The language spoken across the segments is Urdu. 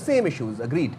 same issues agreed।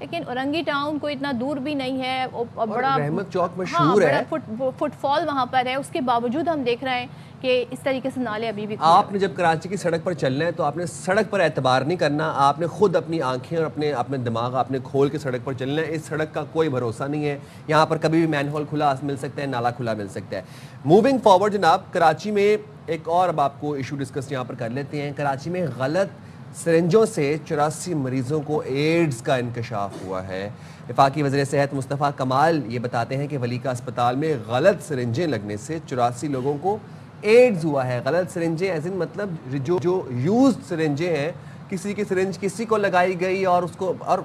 لیکن اورنگی ٹاؤن کوئی اتنا دور بھی نہیں ہے اور بڑا رحمت چوک مشہور ہے، فٹ فال وہاں پر ہے، اس کے باوجود ہم دیکھ رہے ہیں کہ اس طریقے سے نالے ابھی بھی آپ نے جب کراچی کی سڑک پر چلنا ہے تو آپ نے سڑک پر اعتبار نہیں کرنا، آپ نے خود اپنی آنکھیں اور اپنے دماغ آپ نے کھول کے سڑک پر چلنا ہے. اس سڑک کا کوئی بھروسہ نہیں ہے، یہاں پر کبھی بھی مین ہول کھلا مل سکتا ہے، نالا کھلا مل سکتا ہے. موونگ فارورڈ جناب، کراچی میں ایک اور اب آپ کو ایشو ڈسکس یہاں پر کر لیتے ہیں. کراچی میں غلط سرنجوں سے 84 مریضوں کو ایڈز کا انکشاف ہوا ہے. وفاقی وزیر صحت مصطفیٰ کمال یہ بتاتے ہیں کہ ولی کا اسپتال میں غلط سرنجیں لگنے سے 84 لوگوں کو ایڈز ہوا ہے. غلط سرنجیں ایز ان مطلب جو یوزڈ سرنجیں ہیں، کسی کی سرنج کسی کو لگائی گئی اور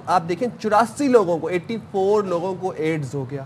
آپ دیکھیں 84 لوگوں کو 84 لوگوں کو ایڈز ہو گیا.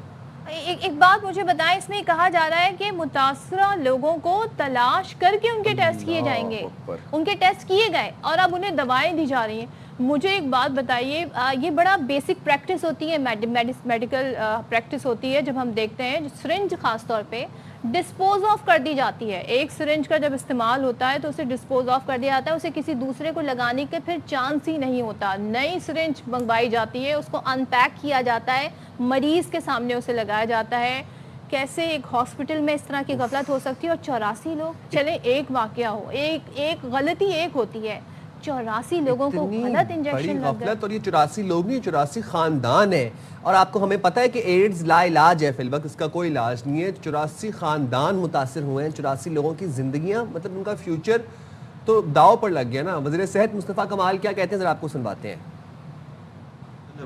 ایک بات مجھے بتائیں، اس میں کہا جا رہا ہے کہ متاثرہ لوگوں کو تلاش کر کے ان کے ٹیسٹ کیے جائیں گے، ان کے ٹیسٹ کیے گئے اور اب انہیں دوائیں دی جا رہی ہیں. مجھے ایک بات بتائیے، یہ بڑا بیسک پریکٹس ہوتی ہے، میڈیکل پریکٹس ہوتی ہے. جب ہم دیکھتے ہیں سرنج خاص طور پہ ڈسپوز آف کر دی جاتی ہے، ایک سرنج کا جب استعمال ہوتا ہے تو اسے ڈسپوز آف کر دیا جاتا ہے، اسے کسی دوسرے کو لگانے کے پھر چانس ہی نہیں ہوتا. نئی سرنج منگوائی جاتی ہے، اس کو ان پیک کیا جاتا ہے، مریض کے سامنے اسے لگایا جاتا ہے. کیسے ایک ہاسپٹل میں اس طرح کی غفلت ہو سکتی ہے؟ اور 84 لوگ، چلے ایک واقعہ ہو، ایک غلطی ایک ہوتی ہے، 84 لوگوں کو غلط انجیکشن لگ گئے. اور یہ 84 لوگ نہیں، 84 خاندان ہیں. اور آپ کو ہمیں پتہ ہے کہ ایڈز لا علاج ہے فی الوقت، اس کا کوئی علاج نہیں ہے. 84 خاندان متاثر ہوئے ہیں، 84 لوگوں کی زندگیاں، مطلب ان کا فیوچر تو داؤ پر لگ گیا نا. وزیر صحت مصطفیٰ کمال کیا کہتے ہیں ذرا آپ کو سنواتے ہیں.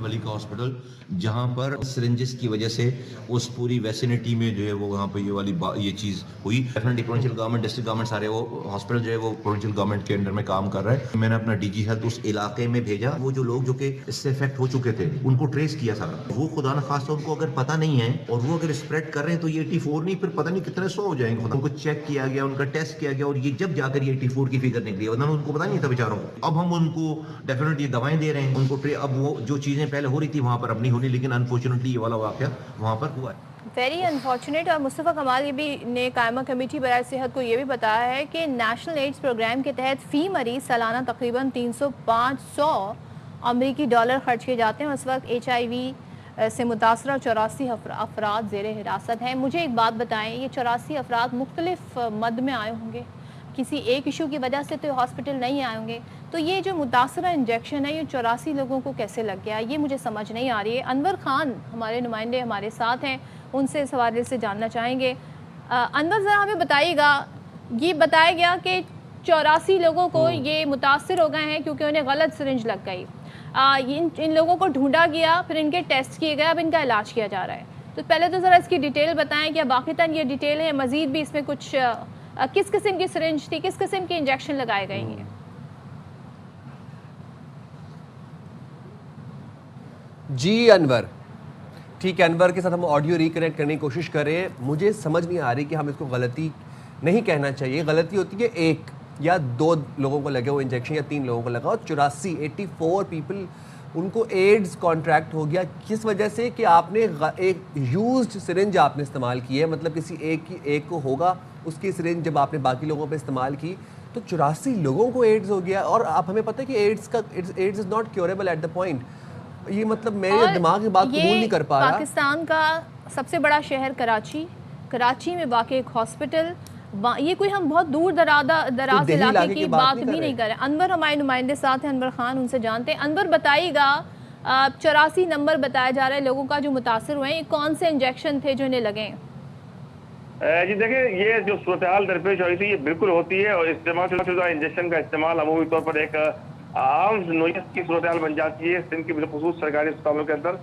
ولی کا ہاسپٹل جہاں پر سرنجز کی وجہ سے اس پوری ویسینٹی میں جو ہے وہ وہاں پہ یہ چیز ہوئی. Definitely provincial government, district government سارے وہ ہاسپٹل جو ہے وہ پروونشل گورنمنٹ کے انڈر میں کام کر رہا ہے. میں نے اپنا ڈی جی ہیلتھ اس علاقے میں بھیجا، وہ جو لوگ جو کہ اس سے افیکٹ ہو چکے تھے ان کو ٹریس کیا سارا. وہ خدا نخواستہ ان کو اگر پتہ نہیں ہے اور وہ اگر اسپریڈ کر رہے ہیں تو یہ 84 نہیں پھر پتہ نہیں کتنے 100 ہو جائیں گے. ان کو چیک کیا گیا، ان کا ٹیسٹ کیا گیا اور یہ جب جا کر یہ 84 کی فگر نکلی، ورنہ ان کو پتہ نہیں تھا بیچاروں کو. اب ہم ان کو ڈیفینیٹلی دوائیں دے رہے ہیں ان کو. اب وہ جو چیزیں پہلے ہو رہی تھی وہاں پر اب نہیں ہونی، لیکن انفارچونیٹلی یہ والا واقعہ وہاں پر ہوا ہے. Very unfortunate. اور مصطفیٰ کمال یہ بھی نے قائمہ کمیٹی برائے صحت کو یہ بھی بتایا ہے کہ نیشنل ایڈز پروگرام کے تحت فی مریض سالانہ تقریباً 300-500 امریکی ڈالر خرچ کیے جاتے ہیں. اس وقت HIV سے متاثرہ 84 افراد زیر حراست ہیں. مجھے ایک بات بتائیں، یہ 84 افراد مختلف مد میں آئے ہوں گے، کسی ایک ایشو کی وجہ سے تو ہاسپٹل نہیں آئے ہوں گے، تو یہ جو متاثرہ انجیکشن ہے یہ 84 لوگوں کو کیسے لگ گیا، یہ مجھے سمجھ نہیں آ رہی ہے. انور خان ہمارے نمائندے ہمارے ساتھ ہیں، ان سے اس حوالے سے جاننا چاہیں گے. انور ذرا ہمیں بتائیے گا، یہ بتایا گیا کہ 84 لوگوں کو یہ متاثر ہو گئے ہیں کیونکہ انہیں غلط سرنج لگ گئی. ان لوگوں کو ڈھونڈا گیا، پھر ان کے ٹیسٹ کیے گئے، اب ان کا علاج کیا جا رہا ہے. تو پہلے تو ذرا اس کی ڈیٹیل بتائیں کہ باقیتاً یہ ڈیٹیل ہے، مزید بھی اس میں کچھ کس قسم کی سرنج تھی، کس قسم کے انجیکشن لگائے گئے ہیں. جی انور، ٹھیک ہے، انور کے ساتھ ہم آڈیو ریکنیکٹ کرنے کی کوشش کر رہے ہیں. مجھے سمجھ نہیں آ رہی کہ ہم اس کو غلطی نہیں کہنا چاہیے. غلطی ہوتی ہے 1 یا 2 لوگوں کو لگے وہ انجیکشن یا 3 لوگوں کو لگا، اور 84 پیپل ان کو ایڈز کانٹریکٹ ہو گیا. کس وجہ سے کہ آپ نے ایک یوزڈ سرنج آپ نے استعمال کی ہے، مطلب کسی ایک کو ہوگا اس کی سرنج جب آپ نے باقی لوگوں پہ استعمال کی تو 84 لوگوں کو ایڈز ہو گیا. اور آپ ہمیں پتہ ہے کہ AIDS is not curable at the point. یہ مطلب میرے دماغ کی بات قبول نہیں کر پا رہا. پاکستان کا سب سے بڑا شہر کراچی میں واقع ایک ہاسپٹل، یہ کوئی ہم بہت دور دراز علاقے کی بات بھی نہیں کر رہے. انور ہمارے نمائندے ساتھ ہیں، انور خان، ان سے جانتے ہیں. انور بتائیے گا، 84 نمبر بتایا جا رہا ہے لوگوں کا جو متاثر ہوئے ہیں، یہ کون سے انجیکشن تھے جو انہیں لگے؟ جی دیکھیں، یہ جو صورتحال درپیش ہوئی تھی یہ بالکل ہوتی ہے، اور استعمال شدہ انجیکشن کا استعمال عمومی طور پر ایک عام نوعیت کی صورتحال بن جاتی ہے سندھ کے بالخصوص سرکاری اسپتالوں کے اندر.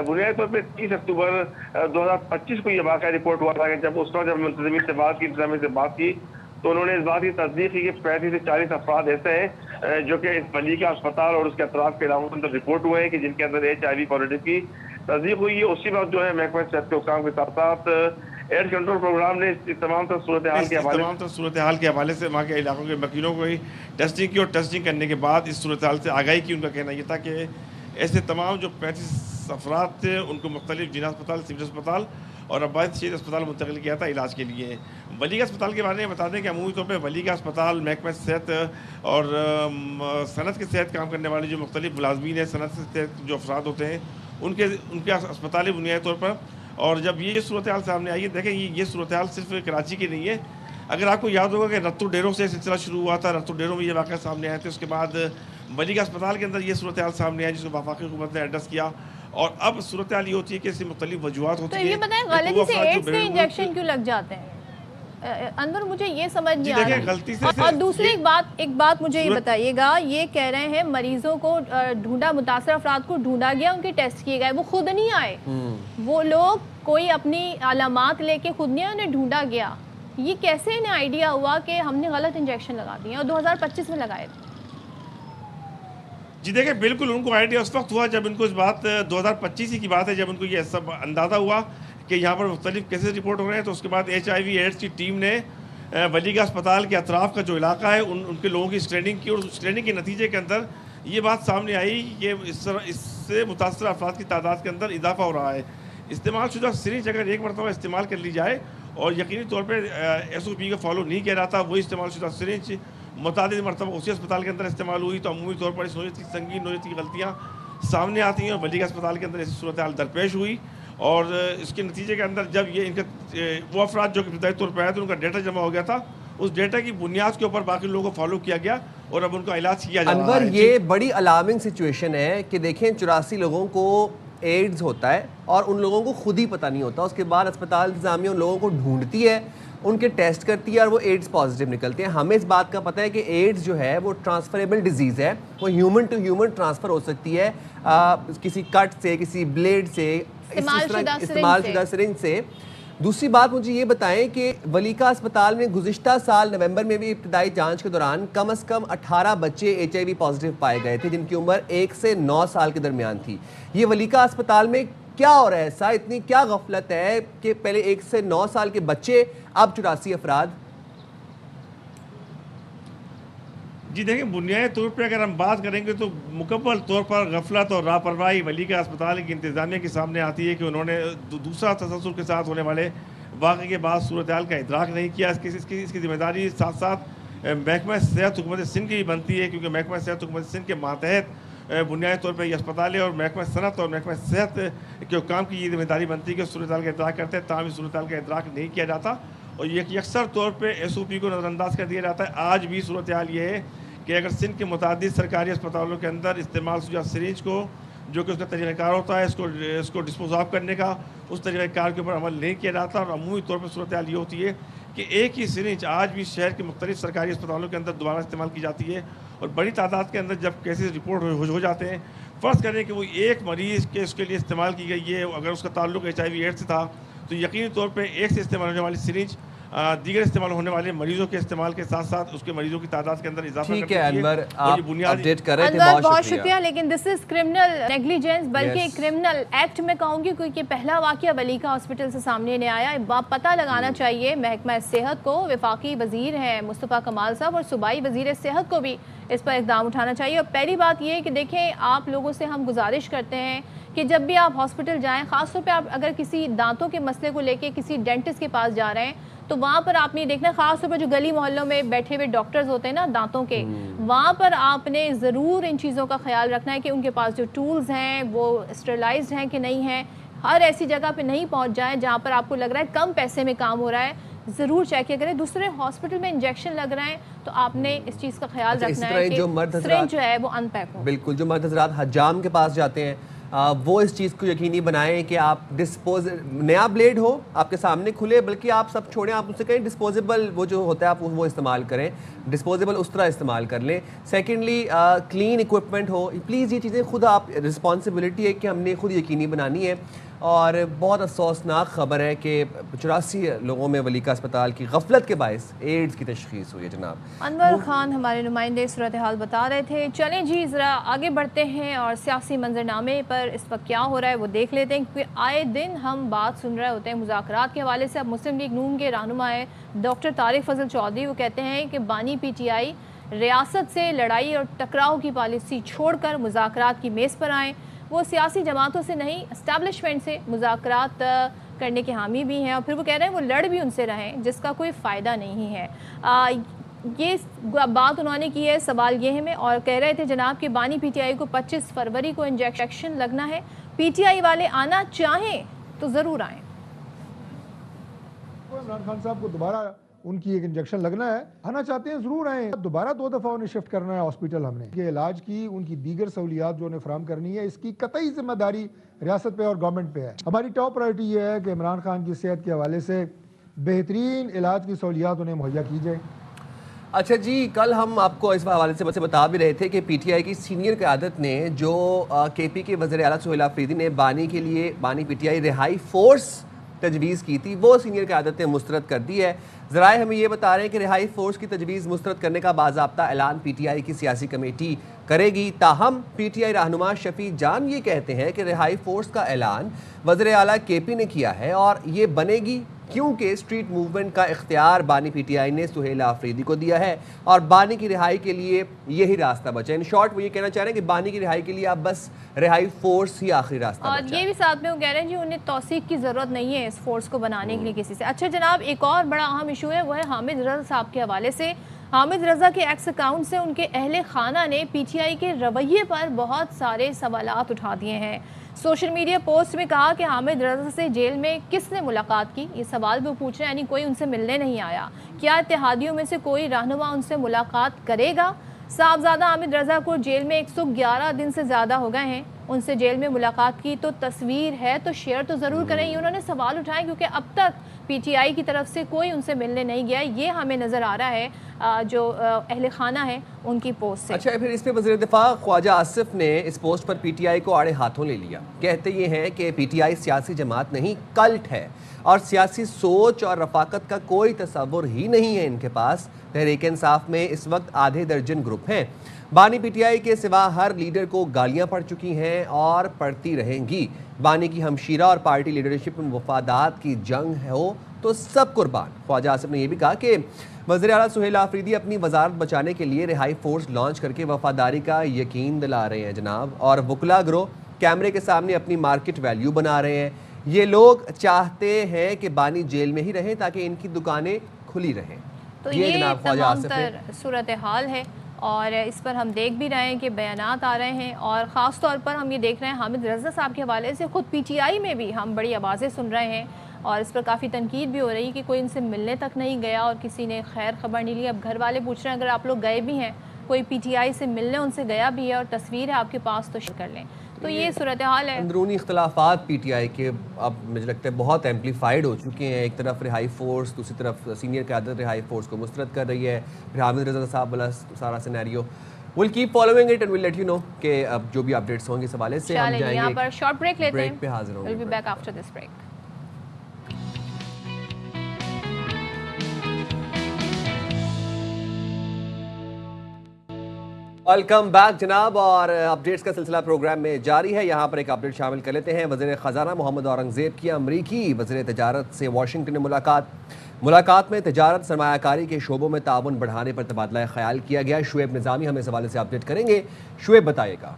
بنیادی طور پہ 30 اکتوبر 2025 کو یہ واقعہ رپورٹ ہوا تھا کہ جب اس وقت جب منتظمین سے بات کی تو انہوں نے اس بات کی تصدیق کی کہ 35 سے 40 افراد ایسے ہیں جو کہ اس ملیکہ اسپتال اور اس کے اطراف کے علاقوں کے اندر رپورٹ ہوئے ہیں کہ جن کے اندر HIV پازیٹیو کی تصدیق ہوئی ہے. اسی وقت جو ہے محکمہ صحت کے حکام کے ساتھ ساتھ ایئر کنٹرول پروگرام نے اس تمام صورتحال کے حوالے سے وہاں کے علاقوں کے وکیلوں کو ٹیسٹنگ کی، اور ٹیسٹنگ کرنے کے بعد اس صورتحال سے آگاہی کی. ان کا کہنا یہ تھا کہ ایسے تمام جو 35 افراد تھے ان کو مختلف جناح اسپتال، سول اسپتال اور عباس شہید اسپتال منتقل کیا تھا علاج کے لیے. ولی کا اسپتال کے بارے میں بتا دیں کہ عمومی طور پہ ولی کا اسپتال محکمہ صحت اور صنعت کے صحت کام کرنے والے جو مختلف ملازمین ہیں, صنعت کے صحت جو افراد ہوتے ہیں, ان کے اسپتال بنیادی طور پر. اور جب یہ صورتحال سامنے آئی ہے, دیکھیں یہ صورتحال صرف کراچی کی نہیں ہے. اگر آپ کو یاد ہوگا کہ رتو ڈیروں سے سلسلہ شروع ہوا تھا, رتو ڈیروں میں یہ واقعہ سامنے آئے تھے, اس کے بعد ولی کا اسپتال کے اندر یہ صورتحال سامنے آئی جس کو وفاقی حکومت نے ایڈریس کیا. اور اب صورتحال یہ ہوتی ہے کہ اس کی مختلف وجوہات ہوتی ہیں. تو یہ بتائیں غلطی سے ایڈز کے انجیکشن کیوں لگ جاتے ہیں انور, مجھے یہ سمجھ نہیں آ رہا. اور دوسری ایک بات مجھے یہ بتائیے گا, یہ کہہ رہے ہیں مریضوں کو ڈھونڈا, متاثرہ افراد کو ڈھونڈا گیا, ان کے ٹیسٹ کیے گئے, وہ خود نہیں آئے, وہ لوگ کوئی اپنی علامات لے کے خود نہیں آئے, انہیں ڈھونڈا گیا. یہ کیسے انہیں آئیڈیا ہوا کہ ہم نے غلط انجیکشن لگا دیے اور 2025 میں لگائے تھے؟ جی دیکھیں بالکل ان کو آئیڈیا اس وقت ہوا جب ان کو اس بات 2025 کی بات ہے, جب ان کو یہ سب اندازہ ہوا کہ یہاں پر مختلف کیسز رپورٹ ہو رہے ہیں. تو اس کے بعد HIV ایڈز کی ٹیم نے ولی کا اسپتال کے اطراف کا جو علاقہ ہے ان کے لوگوں کی اسکریننگ کی, اور اسکریننگ کے نتیجے کے اندر یہ بات سامنے آئی کہ اس سے متاثرہ افراد کی تعداد کے اندر اضافہ ہو رہا ہے. استعمال شدہ سرنج اگر ایک مرتبہ استعمال کر لی جائے اور یقینی طور پہ SOP کا فالو نہیں کیا رہا تھا, وہی استعمال شدہ سرنج متعدد مرتبہ اسی اسپتال کے اندر استعمال ہوئی, تو عمومی طور پر اس نوعیت کی سنگین نوعیت کی غلطیاں سامنے آتی ہیں. اور ولی کا اسپتال کے اندر ایسی صورتحال درپیش ہوئی, اور اس کے نتیجے کے اندر جب یہ ان کا وہ افراد جو کہ ابتدائی طور پہ آئے تھے ان کا ڈیٹا جمع ہو گیا تھا, اس ڈیٹا کی بنیاد کے اوپر باقی لوگوں کو فالو کیا گیا اور اب ان کا علاج کیا جا رہا ہے. انور, یہ بڑی الارمنگ سچویشن ہے کہ دیکھیں 84 لوگوں کو ایڈز ہوتا ہے اور ان لوگوں کو خود ہی پتہ نہیں ہوتا. اس کے بعد اسپتال انتظامیہ ان لوگوں کو ڈھونڈتی ہے, ان کے ٹیسٹ کرتی ہے اور وہ ایڈز پازیٹیو نکلتے ہیں. ہمیں اس بات کا پتہ ہے کہ ایڈز جو ہے وہ ٹرانسفریبل ڈیزیز ہے, وہ ہیومن ٹو ہیومن ٹرانسفر ہو سکتی ہے کسی کٹ سے, کسی بلیڈ سے, استعمال شدہ سرنج سے. دوسری بات مجھے یہ بتائیں کہ ولی کا اسپتال میں گزشتہ سال نومبر میں بھی ابتدائی جانچ کے دوران کم از کم 18 بچے HIV پازیٹیو پائے گئے تھے, جن کی عمر 1 سے 9 سال کے درمیان تھی. یہ ولی کا اسپتال میں کیا ہو رہا ہے ایسا, اتنی کیا غفلت ہے کہ پہلے 1 سے 9 سال کے بچے, اب 84 افراد؟ جی دیکھیں بنیادی طور پہ اگر ہم بات کریں گے تو مکمل طور پر غفلت اور لاپرواہی ولی کا اسپتال کی انتظامیہ کے سامنے آتی ہے کہ انہوں نے دوسرا تسلسل کے ساتھ ہونے والے واقعے کے بعد صورتحال کا ادراک نہیں کیا. اس کی ذمہ داری ساتھ ساتھ محکمہ صحت حکومت سندھ کی بھی بنتی ہے, کیونکہ محکمہ صحت حکومت سندھ کے ماتحت بنیادی طور پہ یہ اسپتال ہے, اور محکمہ صنعت اور محکمہ صحت کے حکام کی یہ ذمہ داری بنتی ہے کہ صورتحال کا ادراک کرتے ہیں, تاہم صورتحال کا ادراک نہیں کیا جاتا اور یکسر طور پہ SOP کو نظر انداز کر دیا جاتا ہے. آج بھی صورتحال یہ ہے کہ اگر سندھ کے متعدد سرکاری اسپتالوں کے اندر استعمال شدہ سرنج کو, جو کہ اس کا طریقہ کار ہوتا ہے اس کو ڈسپوز آف کرنے کا, اس طریقہ کار کے اوپر عمل نہیں کیا جاتا, اور عمومی طور پر صورتحال یہ ہوتی ہے کہ ایک ہی سرنج آج بھی شہر کے مختلف سرکاری اسپتالوں کے اندر دوبارہ استعمال کی جاتی ہے. اور بڑی تعداد کے اندر جب کیسز رپورٹ ہو جاتے ہیں, فرض کریں کہ وہ ایک مریض کے اس کے لیے استعمال کی گئی ہے, اگر اس کا تعلق HIV ایڈز سے تھا تو یقینی طور پہ ایک سے استعمال ہونے والی سرنج دیگر استعمال ہونے والے مریضوں کے استعمال کے ساتھ ساتھ اس کے مریضوں کی تعداد کے اندر اضافہ ٹھیک ہے. انور, آپ اپڈیٹ کر رہے تھے, بہت شکریہ. لیکن دس از کرمنل نیگلیجنس, بلکہ کرمنل ایکٹ میں کہوں گی, کیونکہ پہلا واقعہ ولی کا ہاسپٹل سے سامنے نہیں آیا. پتہ لگانا چاہیے محکمہ صحت کو, وفاقی وزیر ہیں مصطفیٰ کمال صاحب, اور صوبائی وزیر صحت کو بھی اس پر اقدام اٹھانا چاہیے. اور پہلی بات یہ ہے کہ دیکھیں, آپ لوگوں سے ہم گزارش کرتے ہیں کہ جب بھی آپ ہاسپٹل جائیں, خاص طور پہ آپ اگر کسی دانتوں کے مسئلے کو لے کے کسی ڈینٹسٹ کے پاس جا رہے ہیں, تو وہاں پر آپ نے دیکھنا, خاص طور پر جو گلی محلوں میں بیٹھے ہوئے ڈاکٹرز ہوتے ہیں نا دانتوں کے, وہاں پر آپ نے ضرور ان چیزوں کا خیال رکھنا ہے کہ ان کے پاس جو ٹولز ہیں وہ اسٹرلائزڈ ہیں کہ نہیں ہیں. ہر ایسی جگہ پہ نہیں پہنچ جائیں جہاں پر آپ کو لگ رہا ہے کم پیسے میں کام ہو رہا ہے, ضرور چیک کیا کریں. دوسرے ہاسپٹل میں انجیکشن لگ رہے ہیں تو آپ نے اس چیز کا خیال رکھنا ہے کہ سرنج جو ہے وہ ان پیک ہو. بالکل, جو مرد حضرات حجام کے پاس جاتے ہیں وہ اس چیز کو یقینی بنائیں کہ آپ نیا بلیڈ ہو آپ کے سامنے کھلے, بلکہ آپ سب چھوڑیں, آپ ان سے کہیں ڈسپوزیبل وہ جو ہوتا ہے آپ وہ استعمال کریں, ڈسپوزیبل اس طرح استعمال کر لیں. Secondly clean equipment who, please یہ چیزیں خود آپ رسپانسبلٹی ہے کہ ہم نے خود یقینی بنانی ہے. اور بہت افسوسناک خبر ہے کہ 84 لوگوں میں ولی کا اسپتال کی غفلت کے باعث ایڈز کی تشخیص ہوئی ہے. جناب انور خان ہمارے نمائندے صورتحال بتا رہے تھے. چلیں جی ذرا آگے بڑھتے ہیں اور سیاسی منظرنامے پر اس وقت کیا ہو رہا ہے وہ دیکھ لیتے ہیں, کیونکہ آئے دن ہم بات سن رہے ہوتے ہیں مذاکرات کے حوالے سے. اب مسلم لیگ نون کے رہنما ہے ڈاکٹر طارق فضل چودھری, وہ کہتے ہیں کہ بانی PTI ریاست سے لڑائی اور ٹکراؤ کی پالیسی چھوڑ کر مذاکرات کی میز پر آئیں. وہ سیاسی جماعتوں سے نہیں, اسٹیبلشمنٹ سے مذاکرات کرنے کے حامی بھی ہیں اور پھر وہ کہہ رہے ہیں وہ لڑ بھی ان سے رہیں جس کا کوئی فائدہ نہیں ہے. یہ بات انہوں نے کی ہے. سوال یہ ہے میں اور کہہ رہے تھے جناب کہ بانی پی ٹی آئی کو 25 فروری کو انجیکشن لگنا ہے. پی ٹی آئی والے آنا چاہیں تو ضرور آئیں. عمران خان صاحب کو دوبارہ ان کی ایک انجیکشن لگنا ہے, آنا چاہتے ہیں ضرور آئیں. دوبارہ 2 دفعہ انہیں شفٹ کرنا ہے ہاسپٹل. ہم نے یہ علاج کی ان کی دیگر سہولیات جو انہیں فراہم کرنی ہے, اس کی قطعی ذمہ داری ریاست پہ اور گورنمنٹ پہ ہے. ہماری ٹاپ پرائرٹی یہ ہے کہ عمران خان کی صحت کے حوالے سے بہترین علاج کی سہولیات انہیں مہیا کی جائیں. اچھا جی, کل ہم آپ کو اس حوالے سے بتا بھی رہے تھے کہ پی ٹی آئی کی سینئر قیادت نے جو کے پی کے وزیر اعلیٰ سہیل آفریدی نے بانی کے لیے بانی پی ٹی آئی رہائی فورس تجویز کی تھی, وہ سینئر قیادت نے مسترد کر دی ہے. ذرائع ہمیں یہ بتا رہے ہیں کہ رہائی فورس کی تجویز مسترد کرنے کا باضابطہ اعلان پی ٹی آئی کی سیاسی کمیٹی کرے گی. تاہم پی ٹی آئی رہنما شفیع جان یہ کہتے ہیں کہ رہائی فورس کا اعلان وزیر اعلیٰ کے پی نے کیا ہے اور یہ بنے گی کیونکہ اسٹریٹ موومنٹ کا اختیار بانی پی ٹی آئی نے سہیل آفریدی کو دیا ہے اور بانی کی رہائی کے لیے یہی راستہ بچا. ان شارٹ وہ یہ کہنا چاہ رہے ہیں کہ بانی کی رہائی کے لیے اب بس رہائی فورس ہی آخری راستہ بچا. اور یہ بھی ساتھ میں وہ کہہ رہے ہیں جی انہیں توثیق کی ضرورت نہیں ہے اس فورس کو بنانے کے لیے کسی سے. اچھا جناب, ایک اور بڑا اہم ایشو ہے وہ ہے حامد رضا صاحب کے حوالے سے. حامد رضا کے ایکس اکاؤنٹ سے ان کے اہل خانہ نے پی ٹی آئی کے رویے پر بہت سارے سوالات اٹھا دیے ہیں. سوشل میڈیا پوسٹ میں کہا کہ حامد رضا سے جیل میں کس نے ملاقات کی, یہ سوال بھی پوچھ رہے ہیں, یعنی کوئی ان سے ملنے نہیں آیا. کیا اتحادیوں میں سے کوئی رہنما ان سے ملاقات کرے گا؟ صاحبزادہ حامد رضا کو جیل میں 111 دن سے زیادہ ہو گئے ہیں. ان سے جیل میں ملاقات کی تو تصویر ہے تو شیئر تو ضرور کریں. یہ انہوں نے سوال اٹھائے کیونکہ اب تک پی ٹی آئی کی طرف سے کوئی ان سے ملنے نہیں گیا. یہ ہمیں نظر آ رہا ہے جو اہل خانہ ہیں ان کی پوسٹ سے. اچھا, پھر اس پہ وزیر دفاع خواجہ آصف نے اس post per P T I کو آڑے ہاتھوں لے لیا. کہتے یہ ہیں کہ پی ٹی آئی سیاسی جماعت نہیں, کلٹ ہے اور سیاسی سوچ اور رفاقت کا کوئی تصور ہی نہیں ہے ان کے پاس. تحریک انصاف میں اس وقت آدھے درجن گروپ ہیں. بانی پی ٹی آئی کے سوا ہر لیڈر کو گالیاں پڑ چکی ہیں اور پڑتی رہیں گی. بانی کی ہمشیرہ اور پارٹی لیڈرشپ میں مفادات کی جنگ ہو تو سب قربان. خواجہ آصف نے یہ بھی کہا کہ وزیر اعلیٰ سہیل آفریدی اپنی وزارت بچانے کے لیے رہائی فورس لانچ کر کے وفاداری کا یقین دلا رہے ہیں جناب, اور وکلا گروہ کیمرے کے سامنے اپنی مارکیٹ ویلیو بنا رہے ہیں. یہ لوگ چاہتے ہیں کہ بانی جیل میں ہی رہیں تاکہ ان کی دکانیں کھلی رہیں. تو یہ تمام تر صورتحال ہے اور اس پر ہم دیکھ بھی رہے ہیں کہ بیانات آ رہے ہیں اور خاص طور پر ہم یہ دیکھ رہے ہیں حامد رضا صاحب کے حوالے سے خود پی ٹی آئی میں بھی ہم بڑی آوازیں سن رہے ہیں اور اس پر کافی تنقید بھی ہو رہی ہے کہ کوئی ان سے ملنے تک نہیں گیا اور کسی نے خیر خبر نہیں لی. اب گھر والے پوچھ رہے ہیں اگر آپ لوگ گئے بھی ہیں, کوئی پی ٹی آئی سے ملنے ان سے گیا بھی ہے اور تصویر ہے آپ کے پاس تو شیئر کر لیں. تو یہ صورتحال ہے. اندرونی اختلافات پی ٹی آئی کے اب مجھے لگتا ہے بہت ایمپلیفائڈ ہو چکے ہیں. ایک طرف رہائی فورس, دوسری طرف سینئر قیادت رہائی فورس کو مسترد کر رہی ہے, پھر حامد رضا صاحب والا سارا scenario. We'll keep following it and we'll let you know کہ اب جو بھی اپڈیٹس ہوں گے اس حوالے سے. ہم جائیں گے یہاں پر شارٹ بریک لیتے ہیں, بریک پہ حاضر ہوں گے. we'll be back after this break. Welcome back جناب, اور اپڈیٹس کا سلسلہ پروگرام میں جاری ہے. یہاں پر ایک اپڈیٹ شامل کر لیتے ہیں. وزیر خزانہ محمد اورنگزیب کی امریکی وزیر تجارت سے واشنگٹن میں ملاقات میں تجارت سرمایہ کاری کے شعبوں میں تعاون بڑھانے پر تبادلہ خیال کیا گیا. شعیب نظامی ہمیں اس حوالے سے اپڈیٹ کریں گے. شعیب بتائیے گا.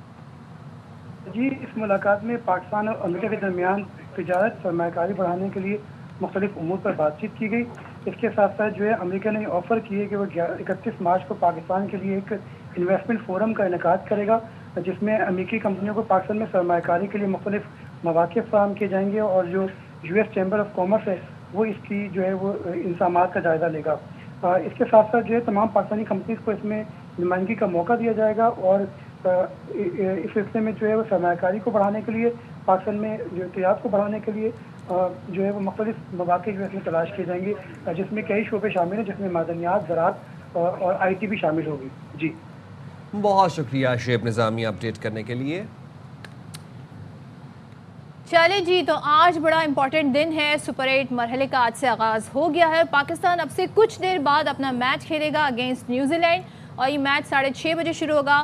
جی, اس ملاقات میں پاکستان اور امریکہ کے درمیان تجارت سرمایہ کاری بڑھانے کے لیے مختلف امور پر بات چیت کی گئی. اس کے ساتھ ساتھ جو ہے امریکہ نے آفر کی ہے کہ وہ 31 مارچ کو پاکستان کے لیے ایک انویسٹمنٹ فورم کا انعقاد کرے گا جس میں امریکی کمپنیوں کو پاکستان میں سرمایہ کاری کے لیے مختلف مواقع فراہم کیے جائیں گے اور جو U S chamber of commerce ہے وہ اس کی جو ہے وہ انتظامات کا جائزہ لے گا. اس کے ساتھ ساتھ جو ہے تمام پاکستانی کمپنیز کو اس میں نمائندگی کا موقع دیا جائے گا اور اس سلسلے میں جو ہے وہ سرمایہ کاری کو بڑھانے کے لیے, پاکستان میں جو تجارت کو بڑھانے کے لیے جو ہے وہ مختلف مواقع جو اس میں تلاش کیے جائیں گے جس میں کئی شعبے شامل ہیں, جس میں معدنیات, زراعت اور آئی ٹی بھی شامل ہوگی. جی بہت شکریہ شعیب نظامی اپڈیٹ کرنے کے لیے. چلے جی, تو آج بڑا امپورٹنٹ دن ہے. سپر 8 مرحلے کا آج سے آغاز ہو گیا ہے. پاکستان اب سے کچھ دیر بعد اپنا میچ کھیلے گا اگینسٹ نیوزی لینڈ اور یہ میچ 6:30 بجے شروع ہوگا.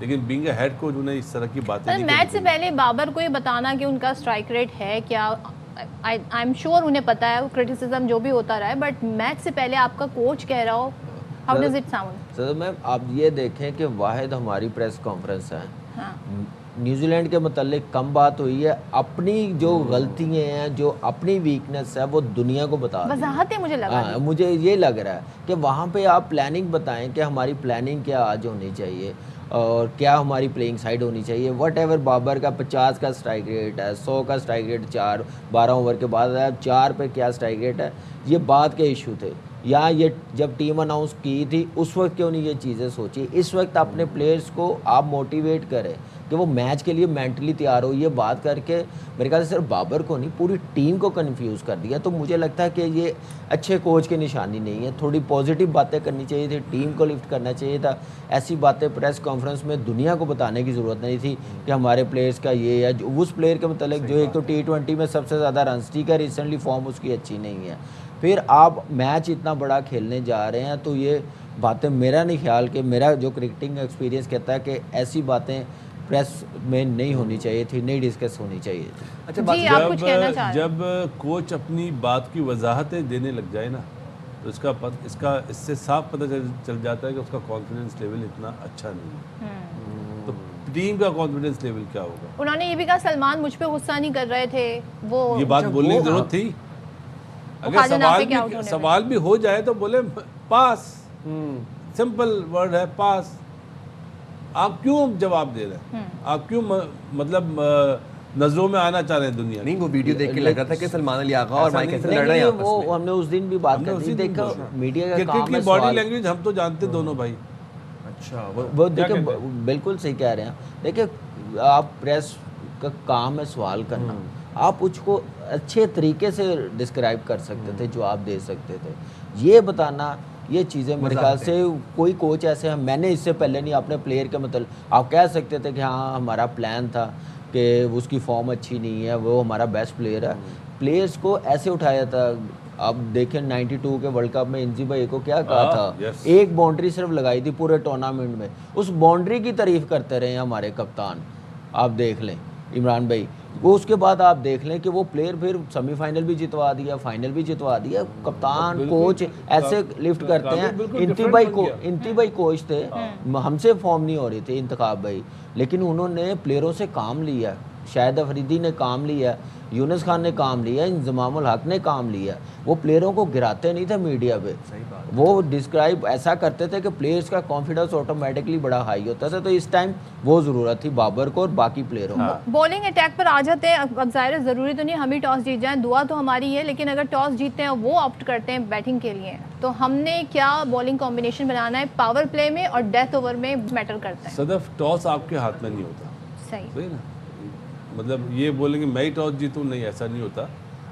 لیکن بینگ اے ہیڈ کوچ انہیں اس طرح کی باتیں نہیں میچ سے پہلے بابر کو یہ بتانا کہ ان کا اسٹرائک ریٹ ہے کیا، آئی ایم شیور انہیں پتا ہے، کرٹیسزم جو بھی ہوتا رہا ہے، بٹ میچ سے پہلے آپ کا کوچ کہہ رہا ہو، ہاؤ ڈز اٹ ساؤنڈ؟ سر میم آپ یہ دیکھیں کہ واحد ہماری پریس کانفرنس ہے، ہاں نیوزی لینڈ کے متعلق کم بات ہوئی ہے، اپنی جو غلطیاں ہیں، جو اپنی ویکنس ہے وہ دنیا کو بتا دیں۔ وضاحتیں مجھے لگا ہاں مجھے یہ لگ رہا ہے کہ وہاں پہ آپ پلاننگ بتائیں کہ ہماری پلاننگ کیا آج ہونی چاہیے اور کیا ہماری پلینگ سائڈ ہونی چاہیے۔ وٹ ایور بابر کا 50 کا اسٹرائک ریٹ ہے، 100 کا اسٹرائک ریٹ 12 اوور کے بعد ہے، 4 پہ کیا اسٹرائک ریٹ ہے، یہ بات کے ایشو تھے۔ یا یہ جب ٹیم اناؤنس کی تھی اس وقت کیوں نہیں یہ چیزیں سوچی؟ اس وقت اپنے پلیئرز کو آپ موٹیویٹ کریں کہ وہ میچ کے لیے مینٹلی تیار ہو۔ یہ بات کر کے میرے خیال سے صرف بابر کو نہیں پوری ٹیم کو کنفیوز کر دیا، تو مجھے لگتا ہے کہ یہ اچھے کوچ کی نشانی نہیں ہے۔ تھوڑی پازیٹیو باتیں کرنی چاہیے تھی، ٹیم کو لفٹ کرنا چاہیے تھا۔ ایسی باتیں پریس کانفرنس میں دنیا کو بتانے کی ضرورت نہیں تھی کہ ہمارے پلیئرز کا یہ ہے، اس پلیئر کے متعلق جو ایک تو T20 میں سب سے زیادہ رنز ٹھیک ہے، ریسنٹلی فارم اس کی اچھی نہیں ہے، پھر آپ میچ اتنا بڑا کھیلنے جا رہے ہیں، تو یہ باتیں میرا نہیں خیال کہ میرا جو کرکٹنگ ایکسپیرینس کہتا ہے کہ ایسی باتیں پریس میں نہیں ہونی چاہیے تھی، نہیں ڈسکس ہونی چاہیے تھی۔ اچھا جی آپ کچھ کہنا چاہ رہے ہیں؟ جب کوچ اپنی بات کی وضاحتیں دینے لگ جائے نا تو اس سے صاف پتہ چل جاتا ہے کہ اس کا کانفیڈنس لیول اتنا اچھا نہیں ہے، تو ٹیم کا کانفیڈنس لیول کیا ہوگا؟ انہوں نے یہ بھی کہا سلمان مجھ پہ غصہ نہیں کر رہے تھے، وہ یہ بات بولنے کی ضرورت تھی؟ اگر سوال بھی ہو جائے تو بولے پاس، سمپل ورڈ ہے پاس۔ آپ کیوں جواب دے رہے ہیں؟ آپ کیوں مطلب نظروں میں آنا چاہ رہے ہیں دنیا؟ نہیں وہ ویڈیو دیکھ کے لگ رہا تھا کہ سلمان علی آغا اور مائیکل سے لڑ رہے ہیں آپس میں۔ وہ ہم نے اس دن بھی بات کر دی، دیکھا میڈیا کا کرکٹ کام کی ہے باڈی سوال۔ لینگویج ہم تو جانتے دونوں بھائی۔ اچھا وہ دیکھیں بالکل صحیح کہہ رہے ہیں، دیکھیں آپ پریس کا کام ہے سوال کرنا، آپ اس کو اچھے طریقے سے ڈسکرائب کر سکتے تھے، جو آپ دے سکتے تھے۔ یہ بتانا یہ چیزیں میرے خیال سے کوئی کوچ ایسے ہیں، میں نے اس سے پہلے نہیں، اپنے پلیئر کے متعلق آپ کہہ سکتے تھے کہ ہاں ہمارا پلان تھا کہ اس کی فارم اچھی نہیں ہے، وہ ہمارا بیسٹ پلیئر ہے۔ پلیئرز کو ایسے اٹھایا تھا، اب دیکھیں 92 کے ورلڈ کپ میں انزی بھائی کو کیا کہا تھا، ایک باؤنڈری صرف لگائی تھی پورے ٹورنامنٹ میں، اس باؤنڈری کی تعریف کرتے رہے ہیں ہمارے کپتان۔ آپ دیکھ لیں عمران بھائی، وہ اس کے بعد آپ دیکھ لیں کہ وہ پلیئر پھر سیمی فائنل بھی جتوا دیا، فائنل بھی جتوا دیا۔ کپتان کوچ ایسے لفٹ کرتے ہیں۔ انتی بھائی کوچ تھے، ہم سے فارم نہیں ہو رہی تھی انتخاب بھائی، لیکن انہوں نے پلیئروں سے کام لیا، شاہد افریدی نے کام لیا، یونس خان نے کام لیا، انضمام الحق نے کام لیا۔ وہ پلیئروں کو گراتے نہیں تھے میڈیا پہ، وہ ڈسکرائب ایسا کرتے تھے کہ پلیئرز کا کانفیڈنس آٹومیٹکلی بڑا ہائی ہوتا تھا، تو اس ٹائم وہ ضرورت تھی بابر کو اور باقی پلیئروں کو۔ بولنگ اٹیک پر آ جاتے ہیں، اب ظاہر ہے ضروری تو نہیں ہم ہی ٹاس جیت جائیں، دعا تو ہماری ہے، لیکن اگر ٹاس جیتتے ہیں وہ آپٹ کرتے ہیں بیٹنگ کے لیے، تو ہم نے کیا بولنگ کمبینیشن بنانا ہے؟ پاور پلے میں اور ڈیتھ اوور میں میٹر کرتا ہے؟ صدف ٹاس آپ کے ہاتھ میں نہیں ہوتا، صحیح نا، مطلب یہ بولیں گے میں ہی ٹاس جیتوں، نہیں ایسا نہیں ہوتا۔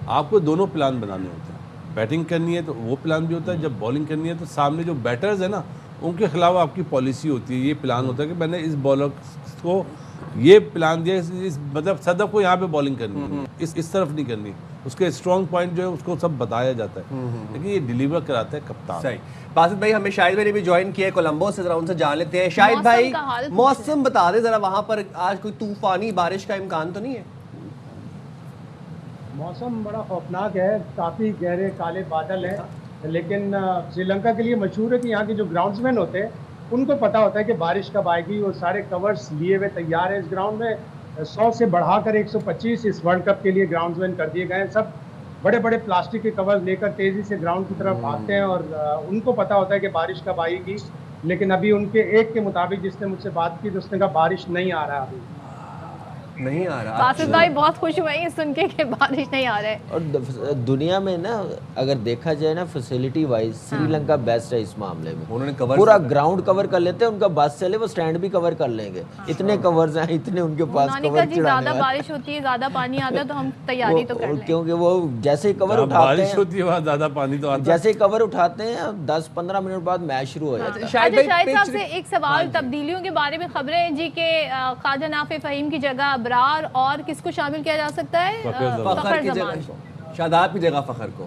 آپ کو دونوں پلان بنانے ہوتے ہیں، بیٹنگ کرنی ہے تو وہ پلان بھی ہوتا ہے، جب بالنگ کرنی ہے تو سامنے جو بیٹرز ہیں نا ان کے خلاف آپ کی پالیسی ہوتی ہے، یہ پلان ہوتا ہے کہ میں نے اس بالر کو یہ پلان دیا، مطلب صدف کو یہاں پہ بالنگ کرنی ہے، اس طرف نہیں کرنی، اس کے اسٹرانگ پوائنٹ جو ہے اس کو سب بتایا جاتا ہے، لیکن یہ ڈیلیور کراتا ہے کپتان۔ صحیح۔ باسط بھائی ہمیں شاہد بھائی نے بھی جوائن کیا ہے کولمبو سے، ذرا ان سے جان لیتے ہیں۔ شاہد بھائی موسم بتا دیں ذرا، وہاں پر آج کوئی طوفانی بارش کا امکان تو نہیں ہے؟ موسم بڑا خوفناک ہے، کافی گہرے کالے بادل ہیں، لیکن سری لنکا کے لیے مشہور ہے کہ یہاں کے جو گراؤنڈز مین ہوتے ہیں ان کو پتہ ہوتا ہے کہ بارش کب آئے گی، وہ سارے کورز لیے ہوئے تیار ہیں۔ اس گراؤنڈ میں 100 سے بڑھا کر 125 اس ورلڈ کپ کے لیے گراؤنڈز مین کر دیے گئے ہیں۔ سب بڑے بڑے پلاسٹک کے کورز لے کر تیزی سے گراؤنڈ کی طرف بھاگتے ہیں، اور ان کو پتہ ہوتا ہے کہ بارش کب آئے گی، لیکن ابھی ان کے ایک کے مطابق جس نے مجھ سے بات کی تو اس نے کہا بارش نہیں آ رہا ابھی، نہیں آ رہا۔ باسط بھائی بہت خوش ہوئے سن کے کہ بارش نہیں آ رہا ہے۔ اور دنیا میں نا اگر دیکھا جائے نا facility wise Sri Lanka best ہے اس معاملے میں، انہوں نے پورا گراؤنڈ کور کر لیتے ہیں، ان کا بس چلے وہ سٹینڈ بھی کور کر لیں گے، اتنے کورز ہیں، اتنے ان کے پاس انہوں نے کور کہا جی چڑھانے زیادہ والے، بارش ہوتی ہے، زیادہ پانی آتا ہے تو ہم تیاری تو کر لیں، کیونکہ وہ جیسے ہی کور اٹھاتے بارش ہیں، ہوتی ہے وہاں زیادہ پانی تو آتا ہے، جیسے ہی کور اٹھاتے ہیں 10-15 منٹ بعد میچ شروع ہو جاتا ہے۔ اچھا شاہد صاحب سے ایک سوال، تبدیلیوں کے بارے میں خبریں ہیں جی کہ خواجہ نافع فہیم کی جگہ ابرار اور کس کو شامل کیا جا سکتا ہے؟ فخر کی جگہ، شاداب کی جگہ فخر کو۔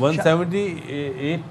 178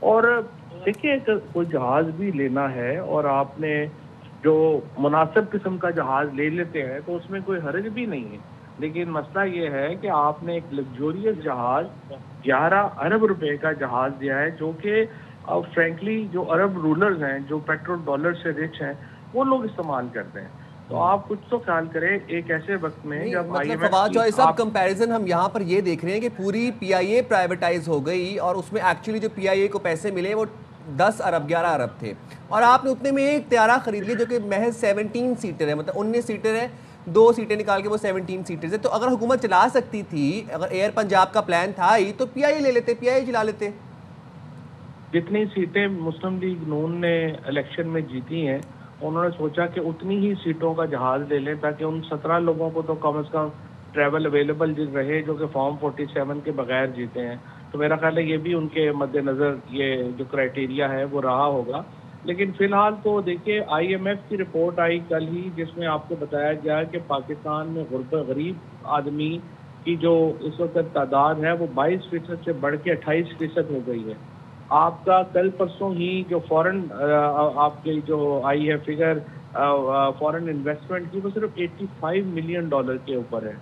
اور دیکھیے کوئی جہاز بھی لینا ہے اور آپ نے جو مناسب قسم کا جہاز لے لیتے ہیں تو اس میں کوئی حرج بھی نہیں ہے، لیکن مسئلہ یہ ہے کہ آپ نے ایک لگزوریس جہاز 11 ارب روپے کا جہاز دیا ہے، جو کہ فرینکلی جو عرب رولرز ہیں جو پیٹرول ڈالر سے رچ ہیں وہ لوگ استعمال کرتے ہیں. تو آپ کچھ تو خیال کریں ایک ایسے وقت میں جب مطلب فواد چوہدری صاحب کمپیریزن ہم یہاں پر یہ دیکھ رہے ہیں کہ پوری پی آئی اے پرائیویٹائز ہو گئی اور اس میں ایکچولی جو پی آئی اے کو پیسے ملے وہ 10 ارب 11 ارب تھے، اور آپ نے اتنے میں ایک طیارہ خرید لی جو کہ محض 17 سیٹر ہے، مطلب 19 سیٹر ہے، 2 سیٹیں نکال کے وہ 17 سیٹرز ہے. تو اگر حکومت چلا سکتی تھی، اگر ایئر پنجاب کا پلان تھا ہی تو پی آئی اے لے لیتے، پی آئی اے چلا لیتے. جتنی سیٹیں مسلم لیگ نون نے الیکشن میں جیتی ہیں انہوں نے سوچا کہ اتنی ہی سیٹوں کا جہاز لے لیں تاکہ ان 17 لوگوں کو تو کم از کم ٹریول اویلیبل رہے جو کہ فارم 47 کے بغیر جیتے ہیں. تو میرا خیال ہے یہ بھی ان کے مد نظر یہ جو کرائیٹیریا ہے وہ رہا ہوگا. لیکن فی الحال تو دیکھیے آئی ایم ایف کی رپورٹ آئی کل ہی جس میں آپ کو بتایا گیا کہ پاکستان میں غریب آدمی کی جو اس وقت تعداد ہے وہ 22% سے بڑھ کے 28% ہو گئی ہے. آپ کا کل پرسوں ہی جو فورن آپ کی جو آئی ہے فگر فورن انویسٹمنٹ کی وہ صرف $85 ملین کے اوپر ہے.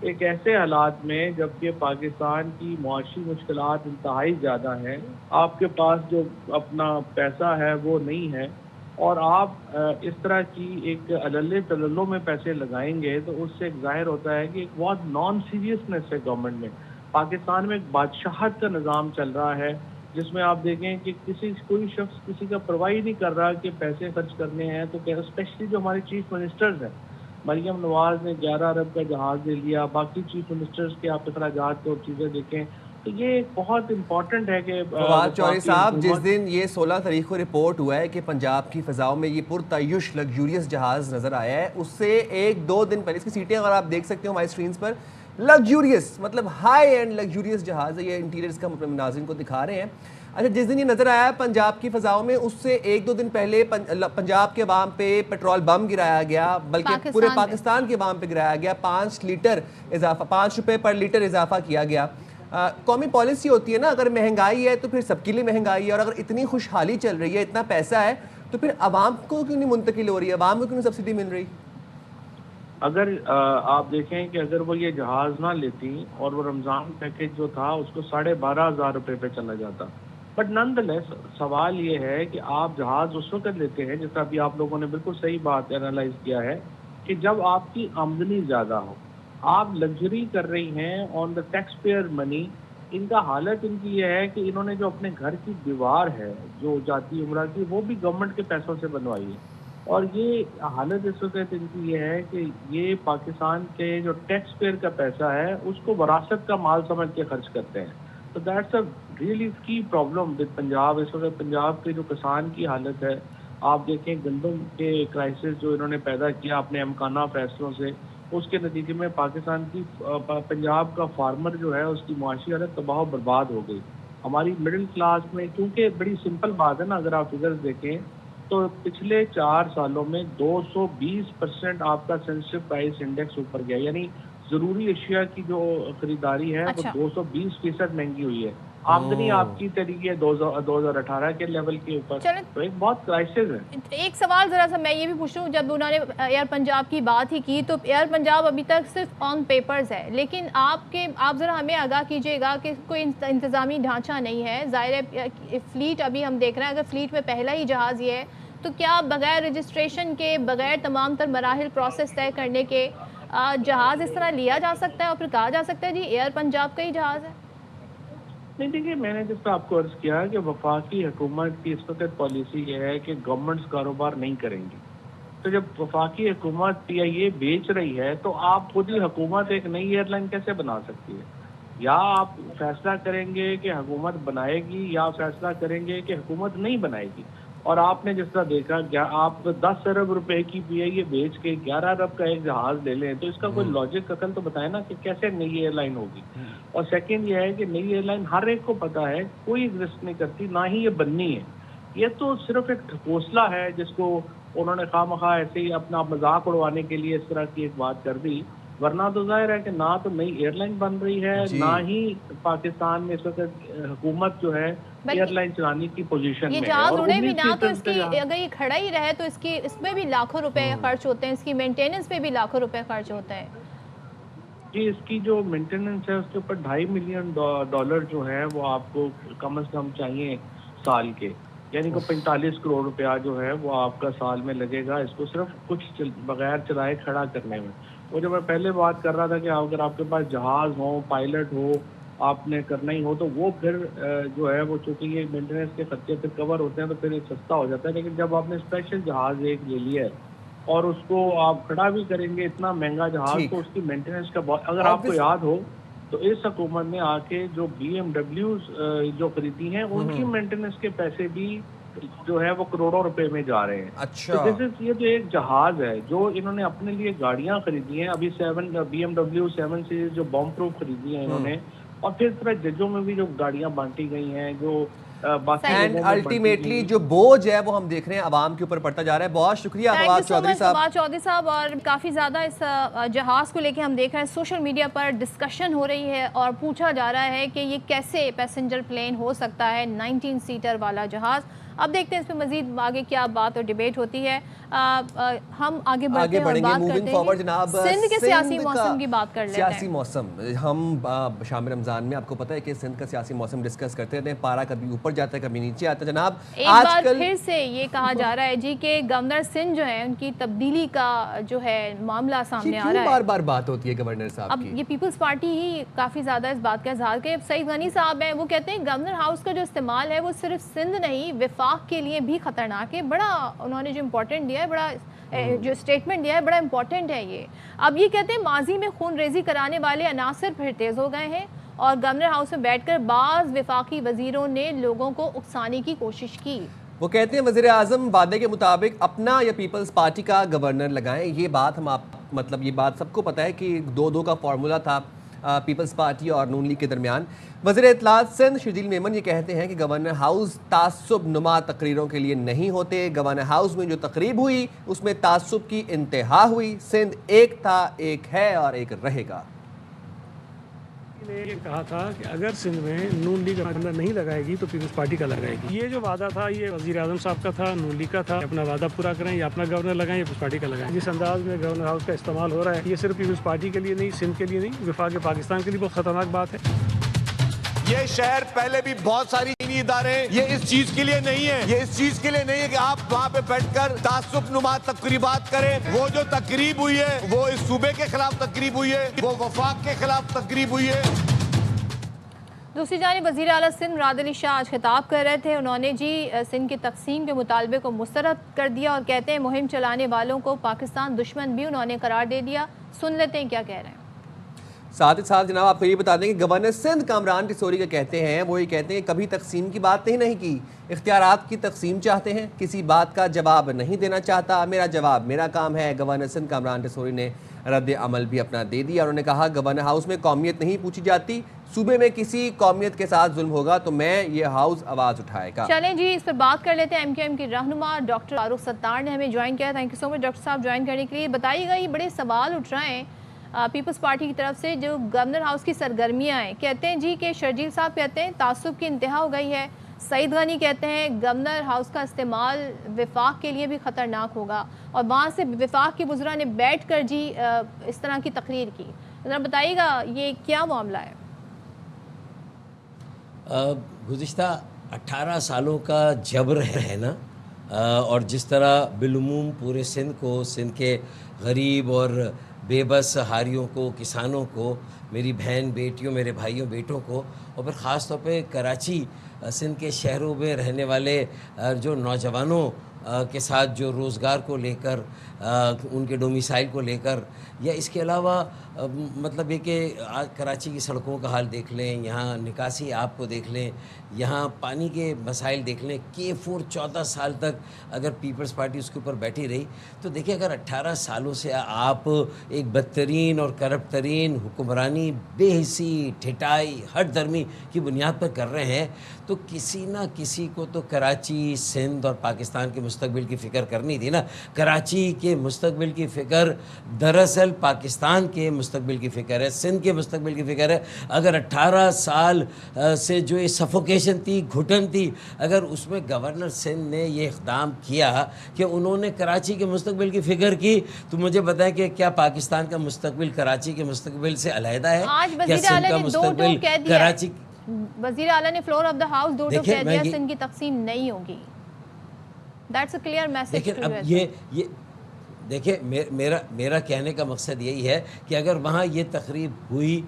ایک ایسے حالات میں جبکہ پاکستان کی معاشی مشکلات انتہائی زیادہ ہیں، آپ کے پاس جو اپنا پیسہ ہے وہ نہیں ہے اور آپ اس طرح کی ایک علل تللوں میں پیسے لگائیں گے تو اس سے ایک ظاہر ہوتا ہے کہ ایک بہت نان سیریسنس ہے گورنمنٹ میں. پاکستان میں ایک بادشاہت کا نظام چل رہا ہے جس میں آپ دیکھیں کہ کوئی شخص کسی کا پرواہ نہیں کر رہا کہ پیسے خرچ کرنے ہیں. تو اسپیشلی جو ہمارے چیف منسٹرز ہیں، مریم نواز نے 11 ارب کا جہاز لے لیا، باقی چیف منسٹرز کے آپ اخراجات اور چیزیں دیکھیں تو یہ بہت امپورٹنٹ ہے کہ فواد چوہدری صاحب جس دن یہ 16 تاریخ کو رپورٹ ہوا ہے کہ پنجاب کی فضاؤں میں یہ پرتعیش لگزوریس جہاز نظر آیا ہے، اس سے 1-2 دن پہلے اس کی سیٹیں اگر آپ دیکھ سکتے ہو ہماری اسکرینز پر، لگزوریس مطلب ہائی اینڈ لگزوریس جہاز ہے. یہ انٹیریئرز کا ناظرین کو دکھا رہے ہیں. اچھا جس دن یہ نظر آیا پنجاب کی فضاؤں میں اس سے 1-2 دن پہلے پنجاب کے عوام پہ پیٹرول بم گرایا گیا، بلکہ پورے پاکستان کے عوام پہ گرایا گیا. 5 روپے پر لیٹر اضافہ کیا گیا. قومی پالیسی ہوتی ہے نا، اگر مہنگائی ہے تو پھر سب کے لیے مہنگائی ہے، اور اگر اتنی خوشحالی چل رہی ہے، اتنا پیسہ ہے تو پھر عوام کو کیوں نہیں منتقل ہو رہی ہے، عوام کو کیوں نہیں سبسڈی مل رہی؟ اگر آپ دیکھیں کہ اگر وہ یہ جہاز نہ لیتی اور وہ رمضان پیکیج جو تھا اس کو 12,500 روپے پہ چلا جاتا. بٹ نن دا لیس سوال یہ ہے کہ آپ جہاز اس وقت لیتے ہیں، جیسا ابھی آپ لوگوں نے بالکل صحیح بات انالائز کیا ہے، کہ جب آپ کی آمدنی زیادہ ہو، آپ لگژری کر رہی ہیں آن دا ٹیکس پیئر منی. ان کا حالت ان کی یہ ہے کہ انہوں نے جو اپنے گھر کی دیوار ہے جو جاتی عمرہ کی وہ بھی گورنمنٹ کے پیسوں سے بنوائی ہے. اور یہ حالت اس وقت ان کی یہ ہے کہ یہ پاکستان کے جو ٹیکس پیئر کا پیسہ ہے اس کو وراثت کا مال سمجھ کے خرچ کرتے ہیں. تو دیٹس اے ریئلی کی پرابلم ود پنجاب. اس وقت پنجاب کے جو کسان کی حالت ہے، آپ دیکھیں گندم کے کرائسس جو انہوں نے پیدا کیا اپنے امکانہ فیصلوں سے، اس کے نتیجے میں پاکستان کی پنجاب کا فارمر جو ہے اس کی معاشی حالت تباہ و برباد ہو گئی. ہماری مڈل کلاس میں کیونکہ بڑی سمپل بات ہے نا، اگر آپ فگرز دیکھیں تو پچھلے 4 سالوں میں 220% آپ کا سینسٹیو پرائس انڈیکس اوپر گیا، یعنی ضروری اشیاء کی جو خریداری ہے وہ 220% مہنگی ہوئی ہے. آمدنی آپ کی طریقے 2018 کے لیول کے اوپر، تو ایک بہت کرائسس ہے. ایک سوال ذرا سا میں یہ بھی پوچھ رہا ہوں، جب انہوں نے ایئر پنجاب کی بات ہی کی تو ایئر پنجاب ابھی تک صرف آن پیپرز ہے، لیکن آپ ذرا ہمیں آگاہ کیجیے گا کہ کوئی انتظامی ڈھانچہ نہیں ہے. ظاہر ہے فلیٹ ابھی ہم دیکھ رہے ہیں، اگر فلیٹ میں پہلا ہی جہاز یہ ہے تو کیا بغیر رجسٹریشن کے، بغیر تمام تر مراحل پروسیس طے کرنے کے جہاز اس طرح لیا جا سکتا ہے اور پھر کہا جا سکتا ہے جی ایئر پنجاب کا ہی جہاز ہے؟ نہیں دیکھیے، میں نے جس طرح آپ کو عرض کیا کہ وفاقی حکومت کی اس وقت پالیسی یہ ہے کہ گورنمنٹس کاروبار نہیں کریں گی. تو جب وفاقی حکومت پی آئی اے بیچ رہی ہے تو آپ خود ہی حکومت ایک نئی ایئر لائن کیسے بنا سکتی ہے؟ یا آپ فیصلہ کریں گے کہ حکومت بنائے گی یا فیصلہ کریں گے کہ حکومت نہیں بنائے گی. اور آپ نے جس طرح دیکھا آپ 10 ارب روپے کی پی آئی اے بیچ کے 11 ارب کا ایک جہاز لے لیں تو اس کا کوئی لاجک عقل تو بتائے نا کہ کیسے نئی ایئر لائن ہوگی. اور سیکنڈ یہ ہے کہ نئی ایئر لائن ہر ایک کو پتا ہے کوئی ایگزسٹ نہیں کرتی، نہ ہی یہ بننی ہے. یہ تو صرف ایک ٹھکوسلا ہے جس کو انہوں نے خواہ مخواہ ایسے ہی اپنا مذاق اڑوانے کے لیے اس طرح کی ایک بات کر دی. ورنہ تو ظاہر ہے کہ نہ تو نئی ایئر لائن بن رہی ہے نہ ہی پاکستان میں اس وقت حکومت جو ہے ایئر لائن چلانے کی پوزیشن میں یہ جہاز اڑے بھی نہ تو اس کی اگر یہ کھڑا ہی رہے تو اس میں بھی لاکھوں روپے خرچ ہوتے ہیں، اس کی مینٹیننس پہ بھی لاکھوں روپے خرچ ہوتا ہے. جی اس کی جو مینٹیننس ہے اس کے اوپر $2.5 ملین جو ہے وہ آپ کو کم از کم چاہیے سال کے، یعنی کہ 45 کروڑ روپیہ جو ہے وہ آپ کا سال میں لگے گا اس کو صرف کچھ بغیر چلائے کھڑا کرنے میں. وہ جو میں پہلے بات کر رہا تھا کہ اگر آپ کے پاس جہاز ہو، پائلٹ ہو، آپ نے کرنا ہی ہو تو وہ پھر جو ہے وہ چونکہ یہ مینٹیننس کے خرچے پھر کور ہوتے ہیں تو پھر یہ سستا ہو جاتا ہے. لیکن جب آپ نے اسپیشل جہاز ایک لے لیا ہے اور اس کو آپ کھڑا بھی کریں گے اتنا مہنگا جہاز تو اس کی مینٹیننس کا بہت، اگر آپ کو یاد ہو تو اس حکومت نے آ کے جو BMW جو خریدی ہیں ان کی مینٹیننس کے پیسے بھی جو ہے وہ کروڑوں روپے میں جا رہے ہیں. اچھا یہ جو ایک جہاز ہے جو انہوں نے اپنے لیے گاڑیاں خریدی ہیں ابھی BMW 7 سیریز جو بام پروف خریدی ہیں انہوں نے، اور پھر طرح ججوں میں بھی جو گاڑیاں بانٹی گئی ہیں جو اینڈ الٹیمیٹلی جو بوجھ ہے وہ ہم دیکھ رہے ہیں عوام کے اوپر پڑتا جا رہا ہے. بہت شکریہ فواد چودھری صاحب. اور کافی زیادہ اس جہاز کو لے کے ہم دیکھ رہے ہیں سوشل میڈیا پر ڈسکشن ہو رہی ہے اور پوچھا جا رہا ہے کہ یہ کیسے پیسنجر پلین ہو سکتا ہے 19 سیٹر والا جہاز. اب دیکھتے ہیں اس پہ مزید آگے کیا بات اور ڈیبیٹ ہوتی ہے. ہم آگے بڑھتے ہیں اور بات کرتے ہیں جناب سندھ کے سیاسی موسم کی بات کر لیتے ہیں. سیاسی موسم ہم شام رمضان میں آپ کو پتا ہے کہ سندھ کا سیاسی موسم ڈسکس کرتے رہتے ہیں. پارا کبھی اوپر جاتا ہے کبھی نیچے آتا ہے. جناب ایک بار پھر سے یہ کہا جا رہا ہے جی کہ گورنر سندھ جو ہے ان کی تبدیلی کا جو ہے معاملہ سامنے آ رہا ہے. بار بار بات ہوتی ہے گورنر صاحب اب یہ پیپلز پارٹی ہی کافی زیادہ اس بات کا اظہار کہ سعید غنی صاحب ہیں وہ کہتے ہیں گورنر ہاؤس کا جو استعمال ہے وہ صرف سندھ نہیں وفاق کے لیے بھی خطرناک ہے. بڑا انہوں نے جو امپورٹنٹ دیا ہے، بڑا جو اسٹیٹمنٹ دیا ہے بڑا امپورٹنٹ ہے یہ. اب یہ کہتے ہیں ماضی میں خون ریزی کرانے والے عناصر پھر تیز ہو گئے ہیں اور گورنر ہاؤس میں بیٹھ کر بعض وفاقی وزیروں نے لوگوں کو اکسانے کی کوشش کی. وہ کہتے ہیں وزیر اعظم وعدے کے مطابق اپنا یا پیپلز پارٹی کا گورنر لگائیں. یہ بات ہم مطلب یہ بات سب کو پتہ ہے کہ 2-2 کا فارمولا تھا پیپلز پارٹی اور نون لیگ کے درمیان. وزیر اطلاعات سندھ شرجیل میمن یہ کہتے ہیں کہ گورنر ہاؤس تعصب نما تقریروں کے لیے نہیں ہوتے. گورنر ہاؤس میں جو تقریب ہوئی اس میں تعصب کی انتہا ہوئی. سندھ ایک تھا، ایک ہے اور ایک رہے گا. نے یہ کہا تھا کہ اگر سندھ میں نون لیگ گورنر نہیں لگائے گی تو پیپلز پارٹی کا لگائے گی. یہ جو وعدہ تھا یہ وزیر اعظم صاحب کا تھا، نون لیگ کا تھا. اپنا وعدہ پورا کریں یا اپنا گورنر لگائیں یا پیپلز پارٹی کا لگائیں. جس انداز میں گورنر ہاؤس کا استعمال ہو رہا ہے یہ صرف پیپلز پارٹی کے لیے نہیں، سندھ کے لیے نہیں، وفاق پاکستان کے لیے بہت خطرناک بات ہے. یہ شہر پہلے بھی بہت ساری دینی ادارے یہ اس چیز کے لیے نہیں ہے، یہ اس چیز کے لیے نہیں ہے کہ آپ وہاں پہ بیٹھ کر تعصب نما تقریبات کریں. وہ جو تقریب ہوئی ہے وہ اس صوبے کے خلاف تقریب ہوئی ہے، وہ وفاق کے خلاف تقریب ہوئی ہے. دوسری جانب وزیر اعلیٰ سندھ مراد علی شاہ آج خطاب کر رہے تھے. انہوں نے جی سندھ کی تقسیم کے مطالبے کو مسترد کر دیا اور کہتے ہیں مہم چلانے والوں کو پاکستان دشمن بھی انہوں نے قرار دے دیا. سن لیتے ہیں کیا کہہ رہے ہیں. ساتھ ہی ساتھ جناب آپ کو یہ بتا دیں کہ گورنر سندھ کامران ٹیسوری کا کہتے ہیں وہ یہ کہتے ہیں کہ کبھی تقسیم کی بات نہیں کی، اختیارات کی تقسیم چاہتے ہیں، کسی بات کا جواب نہیں دینا چاہتا. میرا جواب میرا کام ہے. گورنر سندھ کامران ٹیسوری نے رد عمل بھی اپنا دے دیا. انہوں نے کہا گورنر ہاؤس میں قومیت نہیں پوچھی جاتی. صوبے میں کسی قومیت کے ساتھ ظلم ہوگا تو میں یہ ہاؤس آواز اٹھائے گا. چلیں جی اس پر بات کر لیتے ہیں. MQM کی رہنما ڈاکٹر فاروق ستار نے ہمیں جوائن کیا. Thank you so much doctor صاحب جوائن کرنے کے لیے. بتائیے گا یہ بڑے سوال اٹھ رہے ہیں پیپلز پارٹی کی طرف سے جو گورنر ہاؤس کی سرگرمیاں ہیں. کہتے ہیں جی کہ شرجیل صاحب کہتے ہیں تعصب کی انتہا ہو گئی ہے. سعید غنی کہتے ہیں گورنر ہاؤس کا استعمال وفاق کے لیے بھی خطرناک ہوگا اور وہاں سے وفاق کے وزراء نے بیٹھ کر جی اس طرح کی تقریر کی. ذرا بتائیے گا یہ کیا معاملہ ہے. گزشتہ 18 سالوں کا جبر ہے نا، اور جس طرح بالعموم پورے سندھ کو، سندھ کے غریب اور بے بس ہاریوں کو، کسانوں کو، میری بہن بیٹیوں، میرے بھائیوں بیٹوں کو، اور پھر خاص طور پہ کراچی سندھ کے شہروں میں رہنے والے جو نوجوانوں کے ساتھ جو روزگار کو لے کر، ان کے ڈومیسائل کو لے کر، یا اس کے علاوہ مطلب یہ کہ آج کراچی کی سڑکوں کا حال دیکھ لیں، یہاں نکاسی آپ کو دیکھ لیں، یہاں پانی کے مسائل دیکھ لیں. K4 14 سال تک اگر پیپلز پارٹی اس کے اوپر بیٹھی رہی تو دیکھیں اگر 18 سالوں سے آپ ایک بدترین اور کرپٹ ترین حکمرانی، بے حسی، ٹھٹائی، ہٹ درمی کی بنیاد پر کر رہے ہیں تو کسی نہ کسی کو تو کراچی، سندھ اور پاکستان کے مستقبل کی فکر کرنی تھی نا. کراچی کے مستقبل کی فکر دراصل پاکستان کے مستقبل کی فکر ہے، سندھ کے مستقبل کی فکر ہے. اگر 18 سال سے جو یہ سفوکیشن تھی، گھٹن تھی، اگر اس میں گورنر سندھ نے یہ اقدام کیا کہ انہوں نے کراچی کے مستقبل کی فکر کی، تو مجھے بتائیں کہ کیا پاکستان کا مستقبل کراچی کے مستقبل سے علیحدہ ہے؟ آج کیا وزیر سندھ کا اعلیٰ نے مستقبل کراچی؟ وزیر اعلیٰ نے فلور آف دا ہاؤس دو کہہ دیا سندھ کی تقسیم نہیں ہوگی. That's a clear message. دیکھیں اب یہ دیکھیں میرا کہنے کا مقصد یہی ہے کہ اگر وہاں یہ تقریب ہوئی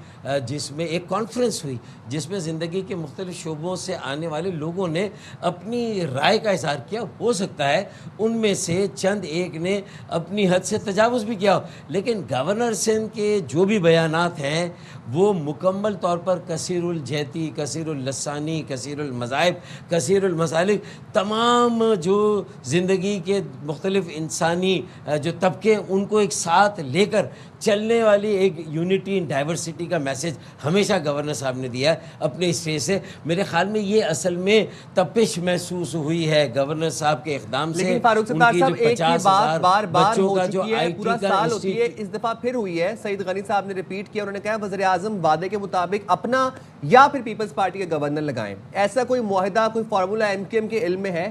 جس میں ایک کانفرنس ہوئی جس میں زندگی کے مختلف شعبوں سے آنے والے لوگوں نے اپنی رائے کا اظہار کیا، ہو سکتا ہے ان میں سے چند ایک نے اپنی حد سے تجاوز بھی کیا ہو، لیکن گورنر سندھ کے جو بھی بیانات ہیں وہ مکمل طور پر کثیر الجہتی، کثیر اللسانی، کثیر المذاہب، کثیر المسالک، تمام جو زندگی کے مختلف انسانی جو طبقے ان کو ایک ساتھ لے کر چلنے والی ایک یونٹی ان ڈائیورسٹی کا میسج ہمیشہ گورنر صاحب نے دیا ہے اپنے اسٹیج سے. میرے خیال میں یہ اصل میں تپش محسوس ہوئی ہے گورنر صاحب کے اقدام سے. لیکن فاروق ستار صاحب ایک ہی بات بار بار ہو چکی ہے، پورا سال ہوتی ہے، اس دفعہ پھر ہوئی ہے. سعید غنی صاحب نے ریپیٹ کیا، انہوں نے کہا وزیر اعظم وعدے کے مطابق اپنا یا پھر پیپلز پارٹی کے گورنر لگائیں. ایسا کوئی معاہدہ، کوئی فارمولا ایم کیو ایم کے علم میں ہے؟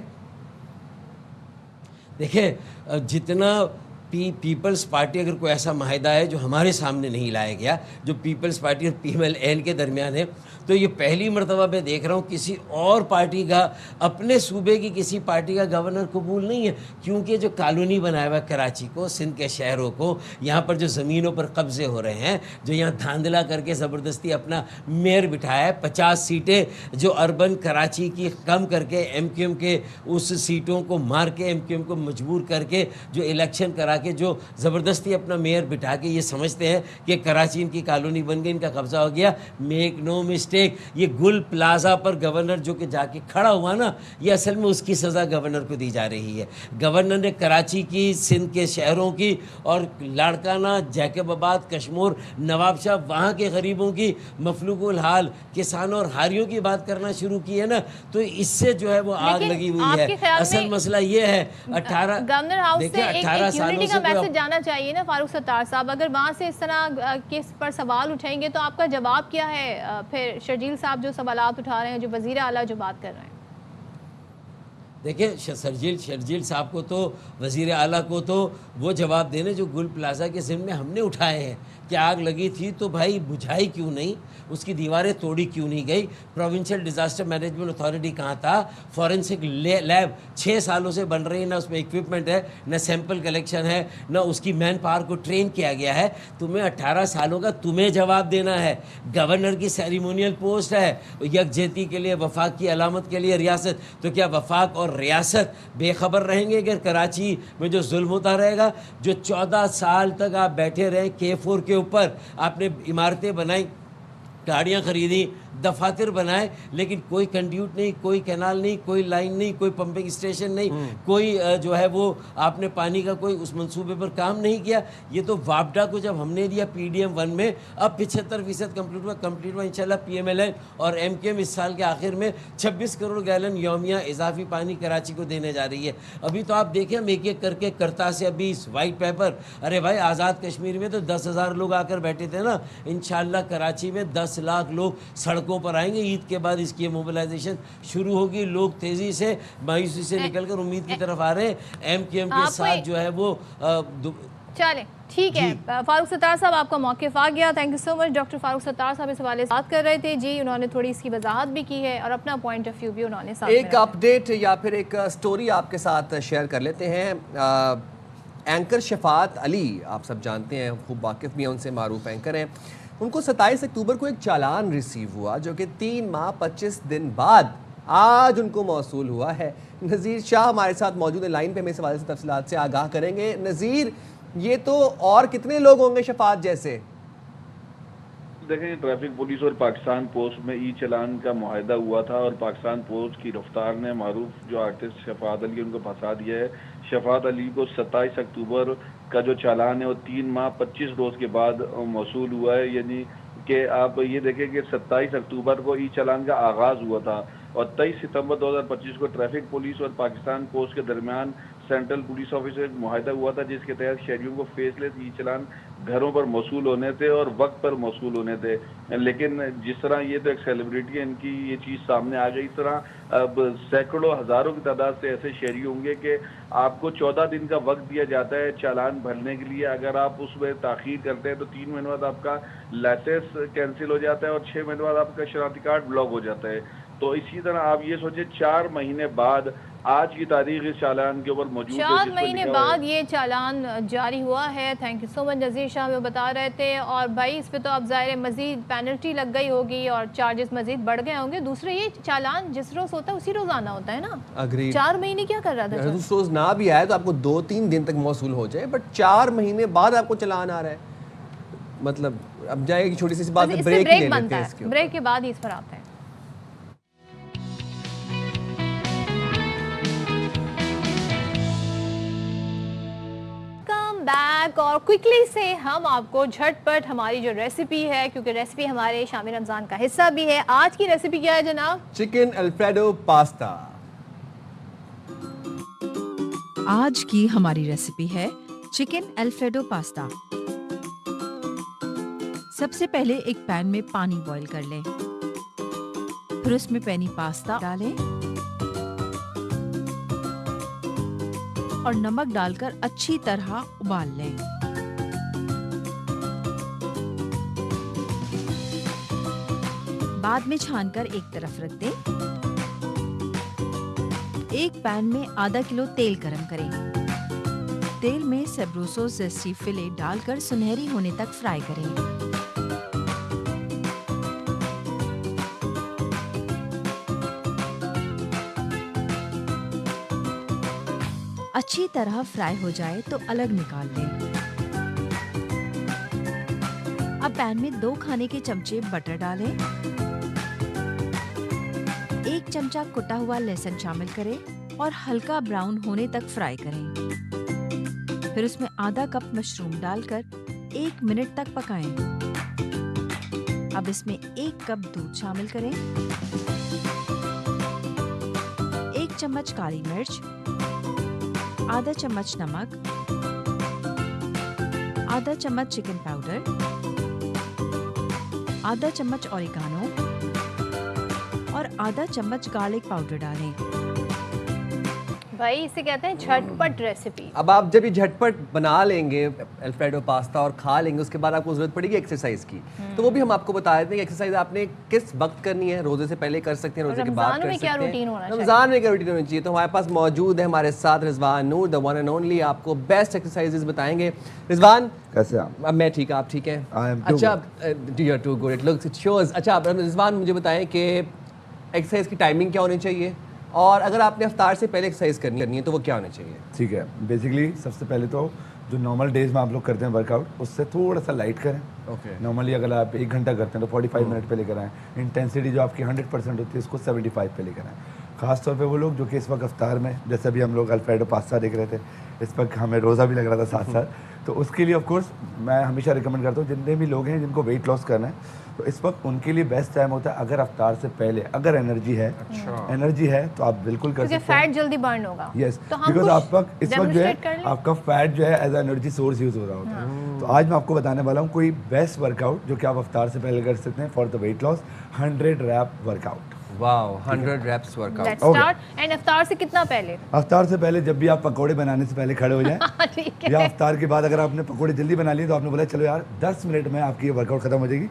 دیکھیں جتنا پیپلز پارٹی اگر کوئی ایسا معاہدہ ہے جو ہمارے سامنے نہیں لایا گیا، جو پیپلز پارٹی اور پی ایم ایل این کے درمیان ہے، تو یہ پہلی مرتبہ میں دیکھ رہا ہوں کسی اور پارٹی کا، اپنے صوبے کی کسی پارٹی کا گورنر قبول نہیں ہے. کیونکہ جو کالونی بنایا ہوا ہے کراچی کو، سندھ کے شہروں کو، یہاں پر جو زمینوں پر قبضے ہو رہے ہیں، جو یہاں دھاندلا کر کے زبردستی اپنا میئر بٹھایا ہے، 50 سیٹیں جو اربن کراچی کی کم کر کے ایم کیو ایم کے اس سیٹوں کو مار کے ایم کیو ایم کو مجبور کر کے جو الیکشن کرا کے جو زبردستی اپنا میئر بٹھا کے یہ سمجھتے ہیں کہ کراچی ان کی کالونی بن گئی، ان کا قبضہ ہو گیا. میک نو مسٹیک، یہ گل پلازا پر گورنر جو کہ جا کے کھڑا ہوا نا، یہ اصل میں اس کی سزا گورنر کو دی جا رہی ہے. گورنر نے کراچی کی، سندھ کے شہروں کی اور لاڑکانہ، جیکب آباد، کشمور، نواب شاہ، وہاں کے غریبوں کی، مفلوق الحال کسانوں اور ہاریوں کی بات کرنا شروع کی ہے نا، تو اس سے جو ہے وہ آگ لگی ہوئی ہے. اصل مسئلہ یہ ہے 18 سالوں سے میسج جانا چاہیے نا فاروق ستار صاحب. اگر وہاں سے اس طرح کس پر سوال اٹھیں گے تو آپ کا جواب کیا ہے؟ پھر شرجیل صاحب جو سوالات اٹھا رہے ہیں، جو وزیر اعلیٰ جو بات کر رہے ہیں، دیکھیں شرجیل صاحب کو تو، وزیر اعلیٰ کو تو وہ جواب دینے جو گل پلازا کے ضمن میں ہم نے اٹھائے ہیں کہ آگ لگی تھی تو بھائی بجھائی کیوں نہیں، اس کی دیواریں توڑی کیوں نہیں گئی، پروونشل ڈیزاسٹر مینجمنٹ اتھارٹی کہاں تھا، فورنسک لیب 6 سالوں سے بن رہی ہے، نہ اس میں ایکوپمنٹ ہے، نہ سیمپل کلیکشن ہے، نہ اس کی مین پاور کو ٹرین کیا گیا ہے. تمہیں 18 سالوں کا تمہیں جواب دینا ہے. گورنر کی سیریمونیل پوسٹ ہے، یکجہتی کے لیے، وفاق کی علامت کے لیے ریاست، تو کیا وفاق اور ریاست بے خبر رہیں گے اگر کراچی میں جو ظلم ہوتا رہے گا؟ جو 14 سال تک آپ بیٹھے رہے K4 کے اوپر، آپ نے عمارتیں بنائی، گاڑیاں خریدی، دفاتر بنائے، لیکن کوئی کنڈیوٹ نہیں، کوئی کینال نہیں، کوئی لائن نہیں، کوئی پمپنگ اسٹیشن نہیں، کوئی جو ہے وہ آپ نے پانی کا کوئی اس منصوبے پر کام نہیں کیا. یہ تو وابڈا کو جب ہم نے دیا PDM1 میں، اب 75% کمپلیٹ ہوا انشاءاللہ. PMLN اور MKM اس سال کے آخر میں 26 کروڑ گیلن یومیہ اضافی پانی کراچی کو دینے جا رہی ہے. ابھی تو آپ دیکھیں ہم ایک ایک کر کے کرتا سے ابھی اس وائٹ پیپر، ارے بھائی آزاد کشمیر میں تو 10,000 لوگ آ کر بیٹھے تھے نا، انشاءاللہ کراچی میں 10 لاکھ لوگ سڑکوں پر آئیں گے. عید کے بعد اس کی موبلائزیشن شروع ہوگی. لوگ تیزی سے مایوسی سے نکل کر امید کی طرف آ رہے ہیں. MKM کے ساتھ جو ہے وہ چلیں ٹھیک ہے. فاروق ستار صاحب آپ کا موقف آ گیا. Thank you so much. Doctor Farooq Sattar صاحب اس حوالے سے بات کر رہے تھے جی. انہوں نے تھوڑی اس کی وضاحت بھی کی ہے اور اپنا پوائنٹ آف ویو بھی انہوں نے ساتھ میں ایک اپ ڈیٹ یا پھر ایک سٹوری آپ کے ساتھ شیئر کر لیتے ہیں. اینکر شفاعت علی آپ سب جانتے ہیں، خوب واقف بھی ہیں ان سے، معروف اینکر ہیں. ان کو 27 اکتوبر کو ایک چالان ریسیو ہوا جو کہ 3 ماہ 25 دن بعد آج ان کو موصول ہوا ہے. نذیر شاہ ہمارے ساتھ موجود ہیں لائن پہ، ہمیں اس حوالے سے تفصیلات سے آگاہ کریں گے. نذیر، یہ تو اور کتنے لوگ ہوں گے شفاعت جیسے؟ دیکھیں، ٹریفک پولیس اور پاکستان پوسٹ میں ای چلان کا معاہدہ ہوا تھا اور پاکستان پوسٹ کی رفتار نے معروف جو آرٹسٹ شفاعت علی ان کو پھنسا دیا ہے. شفاعت علی کو 27 اکتوبر کا جو چالان ہے وہ 3 ماہ 25 روز کے بعد موصول ہوا ہے. یعنی کہ آپ یہ دیکھیں کہ 27 اکتوبر کو ای چالان کا آغاز ہوا تھا اور 23 ستمبر 2025 کو ٹریفک پولیس اور پاکستان پوسٹ کے درمیان سینٹرل پولیس آفس سے ایک معاہدہ ہوا تھا جس کے تحت شہریوں کو فیس لیس ای چالان گھروں پر موصول ہونے تھے اور وقت پر موصول ہونے تھے. لیکن جس طرح یہ تو ایک سیلیبریٹی ہے ان کی یہ چیز سامنے آ گئی, اس طرح اب سینکڑوں ہزاروں کی تعداد سے ایسے شہری ہوں گے کہ آپ کو 14 دن کا وقت دیا جاتا ہے چالان بھرنے کے لیے. اگر آپ اس میں تاخیر کرتے ہیں تو 3 مہینے بعد آپ کا لائسنس کینسل ہو جاتا ہے اور 6 مہینے بعد آپ کا شناختی کارڈ بلاک ہو جاتا ہے. تو اسی طرح آپ یہ سوچیں 4 مہینے بعد آج کی تاریخ اس چالان کے اوپر موجود ہے. 4 مہینے بعد یہ چالان جاری ہوا ہے. تھینک یو سو مچ نذیر شاہ, ہمیں بتا رہے تھے. اور بھائی اس پہ تو اب ظاہر مزید پینلٹی لگ گئی ہوگی اور چارجز مزید بڑھ گئے ہوں گے. دوسرے یہ چالان جس روز ہوتا ہے اسی روز آنا ہوتا ہے نا. 4 مہینے کیا کر رہا تھا, اس روز نہ بھی آئے تو آپ کو 2-3 دن تک موصول ہو جائے, بٹ 4 مہینے بعد آپ کو چالان آ رہا ہے. مطلب اب جائے گی چھوٹی سی بات میں بریک لے لیتے ہیں اس کے. بریک کے بعد ہی اس پر آتے ہیں. بیک اور کوئکلی سے ہم آپ کو جھٹ پٹ ہماری جو ریسیپی ہے, کیونکہ ریسیپی ہمارے شام رمضان کا حصہ بھی ہے. آج کی ریسیپی کیا ہے جناب؟ Chicken Alfredo pasta. آج کی ہماری ریسیپی ہے چکن الفریڈو پاستا. سب سے پہلے ایک پین میں پانی بوائل کر لیں, پھر اس میں پینی پاستا ڈالیں اور نمک ڈال کر اچھی طرح ابال لیں. بعد میں چھان کر ایک طرف رکھ دیں. ایک پین میں آدھا کلو تیل گرم کریں. تیل میں سیبروسو زیسٹی فلے ڈال کر سنہری ہونے تک فرائی کریں. اچھی طرح فرائی ہو جائے تو الگ نکال لیں. اب پین میں 2 کھانے کے چمچے بٹر ڈالیں. 1 چمچہ کٹا ہوا لہسن شامل کریں اور ہلکا براؤن ہونے تک فرائی کریں. پھر اس میں آدھا کپ مشروم ڈال کر 1 منٹ تک پکائیں. اب اس میں 1 کپ دودھ شامل کریں. 1 چمچ کالی مرچ, آدھا چمچ نمک, آدھا چمچ چکن پاؤڈر, آدھا چمچ اوریگانو اور آدھا چمچ گارلک پاؤڈر ڈالیں. بھائی اسے کہتے ہیں جھٹ پٹ ریسیپی. اب آپ جب یہ جھٹ پٹ بنا لیں گے الفریڈو پاستا اور کھا لیں گے, اس کے بعد آپ کو ضرورت پڑے گی ایکسرسائز کی. تو وہ بھی ہم آپ کو بتا دیتے ہیں کہ ایکسرسائز آپ نے کس وقت کرنی ہے. روزے سے پہلے کر سکتے ہیں, روزے کے بعد کر سکتے ہیں, رمضان میں کیا روٹین ہونی چاہیے. تو ہمارے پاس موجود ہے ہمارے ساتھ رضوان نور, دا ون اینڈ اونلی, آپ کو بیسٹ ایکسرسائزز بتائیں گے. رضوان کیسے آپ؟ میں ٹھیک, آپ ٹھیک ہیں؟ اچھا, you are too good, it looks it shows. اچھا رضوان مجھے بتائیں کہ ایکسرسائز کی ٹائمنگ کیا ہونی چاہیے, اور اگر آپ نے افطار سے پہلے ایکسرسائز کرنی ہے تو وہ کیا ہونا چاہیے؟ ٹھیک ہے, بیسکلی سب سے پہلے تو جو نارمل ڈیز میں آپ لوگ کرتے ہیں ورک آؤٹ, اس سے تھوڑا سا لائٹ کریں. نارملی اگر آپ 1 گھنٹہ کرتے ہیں تو 45 منٹ پہ لے کر آئیں. انٹینسٹی جو آپ کی 100% ہوتی ہے اس کو 75 پہ لے کر آئیں. خاص طور پہ وہ لوگ جو کہ اس وقت افطار میں, جیسے ابھی ہم لوگ الفریڈو پاستا دیکھ رہے تھے, اس وقت ہمیں روزہ بھی لگ رہا تھا ساتھ ساتھ, تو اس کے لیے آف کورس میں ہمیشہ ریکمینڈ کرتا ہوں جتنے بھی لوگ ہیں جن کو ویٹ لاس کرنا ہے, تو اس وقت ان کے لیے بیسٹ ٹائم ہوتا ہے اگر افطار سے پہلے اگر انرجی ہے تو آپ بالکل کر سکتے ہیں. فیٹ جلدی برن ہوگا. یس, بیکاز آپ کا اس وقت جو ہے آپ کا فیٹ جو ہے as a energy source use ہو رہا ہوتا ہے. تو آج میں آپ کو بتانے والا ہوں کوئی بیسٹ ورک آؤٹ جو کہ آپ افطار سے پہلے کر سکتے ہیں for the weight loss. 100 rep work out. Wow, 100 reps work out. Let's start. And افطار سے کتنا پہلے؟ افطار سے پہلے جب بھی آپ پکوڑے بنانے سے پہلے کھڑے ہو جائیں, یا افطار کے بعد اگر آپ نے پکوڑے جلدی بنا لیے تو آپ نے بولا چلو یار 10 منٹ میں آپ کی یہ ورک آؤٹ ختم ہو جائے گی.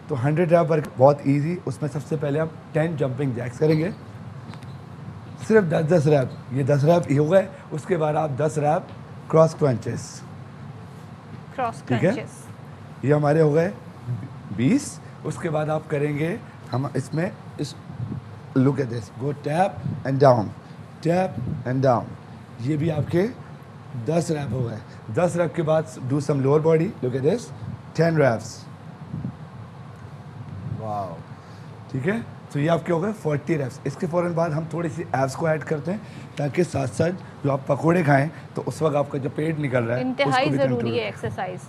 تو 100 ریپ ورک بہت ایزی. اس میں سب سے پہلے آپ 10 جمپنگ جیکس کریں گے, صرف 10 ریپ. یہ 10 ریپ ہو گئے. اس کے بعد آپ 10 ریپ کراس کرنچز. ٹھیک ہے, یہ ہمارے ہو گئے 20. اس کے بعد آپ کریں گے ہم اس میں look at this, go tape and down, tape and down. یہ بھی آپ کے 10 ریپ ہو گئے. 10 ریپ کے بعد do some lower body, look at this, 10 reps. Wow, ٹھیک ہے. تو یہ آپ کے ہو گئے 40 ریپس. اس کے فوراً بعد ہم تھوڑی سی ایپس کو ایڈ کرتے ہیں تاکہ ساتھ ساتھ جو آپ پکوڑے کھائیں تو اس وقت آپ کا جو پیٹ نکل رہا ہے انتہائی ضروری ہے ایکسرسائز.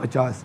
50।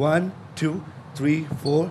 1 2 3 4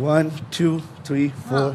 1 2 3 4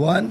1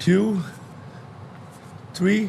2 3।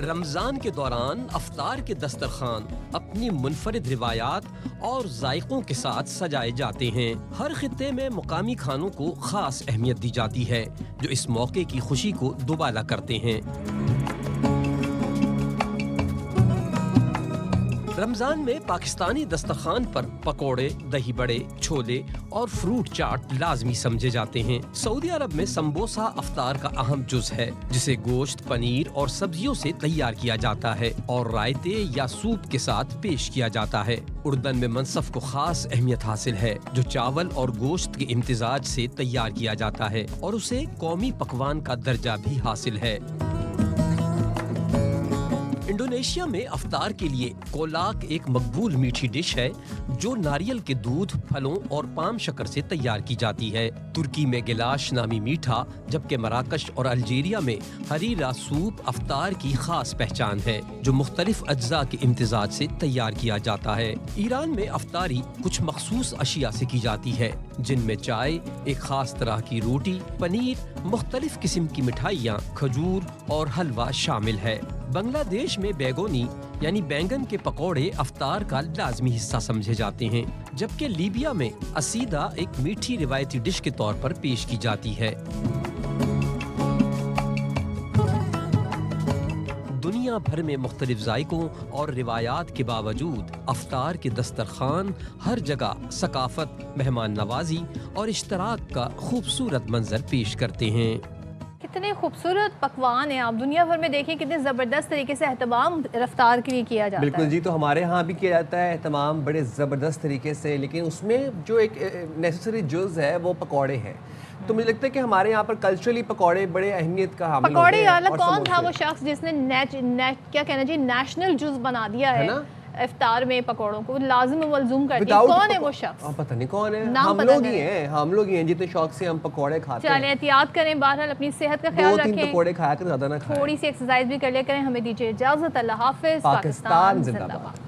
رمضان کے دوران افطار کے دسترخوان اپنی منفرد روایات اور ذائقوں کے ساتھ سجائے جاتے ہیں۔ ہر خطے میں مقامی کھانوں کو خاص اہمیت دی جاتی ہے جو اس موقع کی خوشی کو دوبالا کرتے ہیں۔ رمضان میں پاکستانی دسترخوان پر پکوڑے، دہی بڑے، چھولے اور فروٹ چاٹ لازمی سمجھے جاتے ہیں۔ سعودی عرب میں سمبوسہ افطار کا اہم جز ہے جسے گوشت، پنیر اور سبزیوں سے تیار کیا جاتا ہے اور رائتے یا سوپ کے ساتھ پیش کیا جاتا ہے۔ اردن میں منسف کو خاص اہمیت حاصل ہے جو چاول اور گوشت کے امتزاج سے تیار کیا جاتا ہے اور اسے قومی پکوان کا درجہ بھی حاصل ہے۔ انڈونیشیا میں افطار کے لیے کولاک ایک مقبول میٹھی ڈش ہے جو ناریل کے دودھ، پھلوں اور پام شکر سے تیار کی جاتی ہے۔ ترکی میں گلاش نامی میٹھا، جبکہ مراکش اور الجیریا میں حریرہ سوپ افطار کی خاص پہچان ہے جو مختلف اجزاء کے امتزاج سے تیار کیا جاتا ہے۔ ایران میں افطاری کچھ مخصوص اشیاء سے کی جاتی ہے جن میں چائے، ایک خاص طرح کی روٹی، پنیر، مختلف قسم کی مٹھائیاں، کھجور اور حلوہ شامل ہے۔ بنگلہ دیش میں بیگونی یعنی بینگن کے پکوڑے افطار کا لازمی حصہ سمجھے جاتے ہیں، جبکہ لیبیا میں اسیدہ ایک میٹھی روایتی ڈش کے طور پر پیش کی جاتی ہے۔ دنیا بھر میں مختلف ذائقوں اور روایات کے باوجود افطار کے دسترخوان ہر جگہ ثقافت، مہمان نوازی اور اشتراک کا خوبصورت منظر پیش کرتے ہیں۔ کتنے خوبصورت پکوان ہیں، آپ دنیا بھر میں دیکھیں کتنے زبردست طریقے سے اہتمام رفتار کے لیے کیا جاتا ہے۔ بالکل جی، تو ہمارے ہاں بھی کیا جاتا ہے اہتمام بڑے زبردست طریقے سے، لیکن اس میں جو ایک نیسیسری جز ہے وہ پکوڑے ہیں۔ تو مجھے لگتا ہے کہ ہمارے یہاں پر کلچرلی پکوڑے بڑے اہمیت کا حامل ہوتے ہیں۔ پکوڑے والا کون تھا وہ شخص جس نے کیا کہنا جی نیشنل جز بنا دیا ہے افطار میں پکوڑوں کو، لازم و ملزوم کر دیا؟ کون ہے وہ شخص؟ پتہ نہیں کون ہے، ہم لوگ ہی ہیں جتنے شوق سے ہم پکوڑے کھاتے ہیں۔ چلیں احتیاط کریں، بہرحال اپنی صحت کا خیال رکھیں، 2-3 پکوڑے کھایا کریں، زیادہ نہ کھائیں، تھوڑی سی ایکسرسائز بھی کر لیا کریں۔ ہمیں دیجیے اجازت، اللہ حافظ۔ پاکستان زندہ باد۔